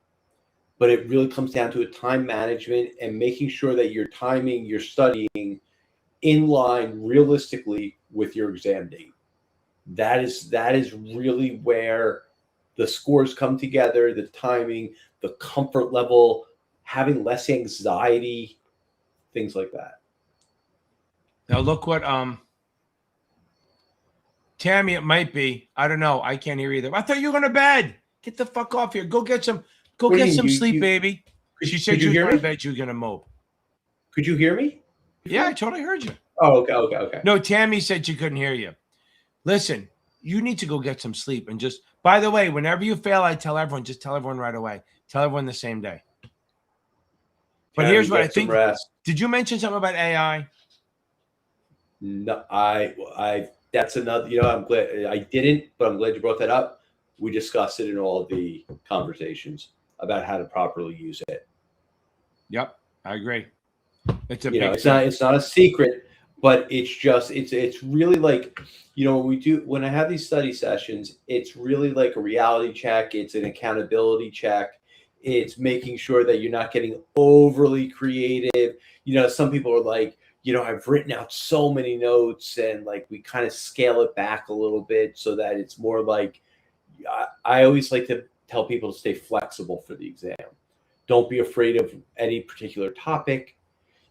but it really comes down to a time management and making sure that you're timing your studying in line realistically with your exam date. That is really where the scores come together, the timing, the comfort level, having less anxiety, things like that. Now look what Tammy, it might be. I don't know. I can't hear either. I thought you were going to bed. Get the fuck off here. Go get some sleep, baby. She said you were going to bed. You were going to mope. Could you hear me? Yeah, I totally heard you. Oh, okay. No, Tammy said she couldn't hear you. Listen, you need to go get some sleep. And just, by the way, whenever you fail, I tell everyone, just tell everyone right away. Tell everyone the same day. But here's what I think. Did you mention something about AI? No, I that's another, I'm glad I didn't, but I'm glad you brought that up. We discussed it in all of the conversations about how to properly use it. Yep, I agree. It's not a secret, but it's really like, when I have these study sessions, it's really like a reality check. It's an accountability check. It's making sure that you're not getting overly creative. You know, some people are like, you know, I've written out so many notes, and like we kind of scale it back a little bit so that it's more like, I always like to tell people to stay flexible for the exam. Don't be afraid of any particular topic.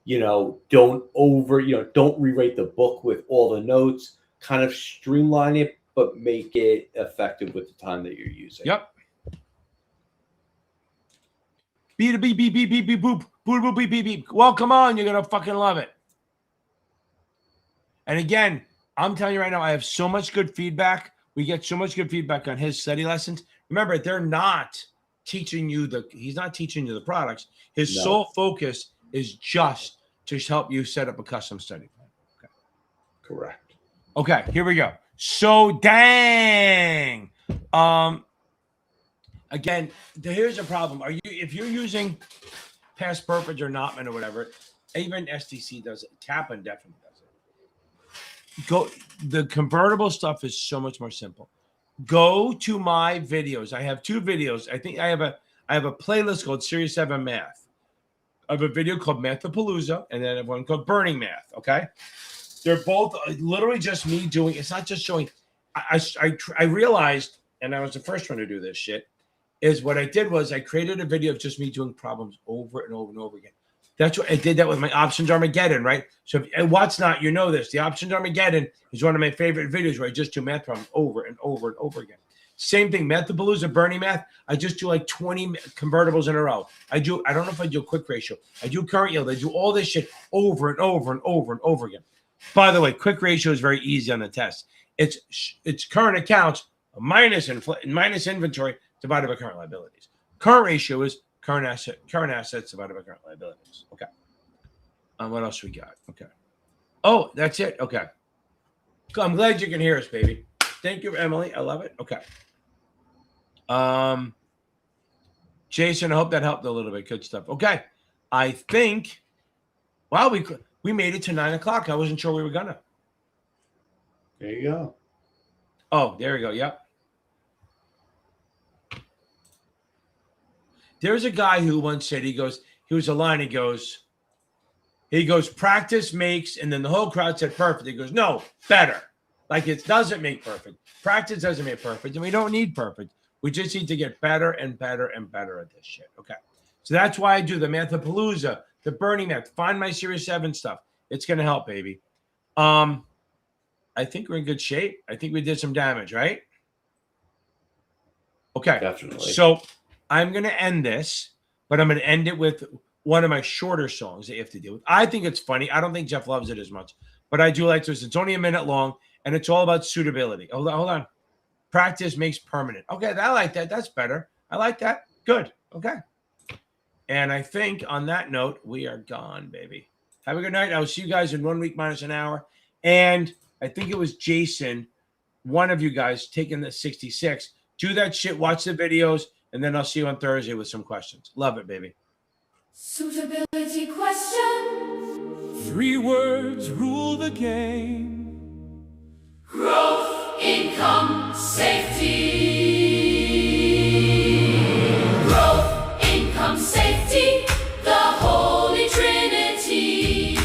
You know, don't rewrite the book with all the notes. Kind of streamline it, but make it effective with the time that you're using. Yep. Beep, beep, beep, beep, beep, beep, boop, boop, boop, beep, beep, beep. Well, come on, you're going to fucking love it. And again, I'm telling you right now, I have so much good feedback. We get so much good feedback on his study lessons. Remember, they're not teaching you he's not teaching you the products. His sole focus is just to help you set up a custom study plan. Okay. Correct. Okay, here we go. So dang. Again, here's the problem. If you're using Past Perfect or Notman or whatever, even STC does it. Kaplan definitely does it. The convertible stuff is so much more simple. Go to my videos. I have 2 videos. I think I have a playlist called Series 7 Math. I have a video called Mathapalooza, and then I have one called Burning Math. Okay, they're both literally just me doing. It's not just showing. I realized, and I was the first one to do this shit. Is what I did was I created a video of just me doing problems over and over and over again. That's what I did that with my Options Armageddon, right? So and what's not, you know this. The Options Armageddon is one of my favorite videos where I just do math problems over and over and over again. Same thing, Mathapalooza, Burning Math. I just do like 20 convertibles in a row. I don't know if I do a quick ratio. I do current yield. I do all this shit over and over and over and over again. By the way, quick ratio is very easy on the test. It's current accounts minus inventory divided by current liabilities. Current ratio is current assets divided by current liabilities. Okay. What else we got? Okay. Oh, that's it. Okay. I'm glad you can hear us, baby. Thank you, Emily. I love it. Okay. Jason, I hope that helped a little bit. Good stuff. Okay. I think, wow, we made it to 9 o'clock. I wasn't sure we were gonna. There you go. Oh, there we go. Yep. There's a guy who once said, he goes, practice makes, and then the whole crowd said perfect. He goes, no, better. Like it doesn't make perfect. Practice doesn't make perfect, and we don't need perfect. We just need to get better and better and better at this shit. Okay. So that's why I do the Mathapalooza, the Burning Math, find my Series 7 stuff. It's going to help, baby. I think we're in good shape. I think we did some damage, right? Okay. Definitely. So I'm going to end this, but I'm going to end it with one of my shorter songs that you have to deal with. I think it's funny. I don't think Jeff loves it as much, but I do like this. It's only a minute long, and it's all about suitability. Hold on. Practice makes permanent. Okay, I like that. That's better. I like that. Good. Okay. And I think on that note, we are gone, baby. Have a good night. I will see you guys in 1 week minus an hour. And I think it was Jason, one of you guys, taking the 66. Do that shit. Watch the videos. And then I'll see you on Thursday with some questions. Love it, baby. Suitability question. 3 words rule the game. Growth, income, safety. Growth, income, safety. The Holy Trinity.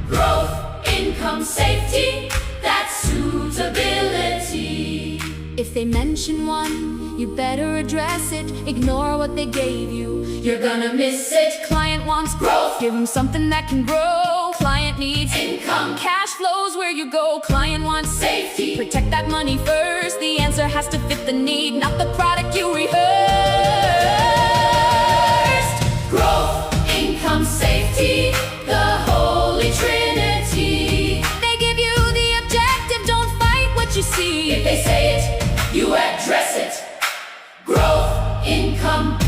Growth, income, safety. That's suitability. If they mention one, you better address it. Ignore what they gave you. You're gonna miss it. Client wants growth. Give them something that can grow. Client needs income. Cash flows where you go. Client wants safety. Protect that money first. The answer has to fit the need, not the product you rehearsed. Growth, income, safety. The Holy Trinity. They give you the objective. Don't fight what you see. If they say it, you address it. Growth, income,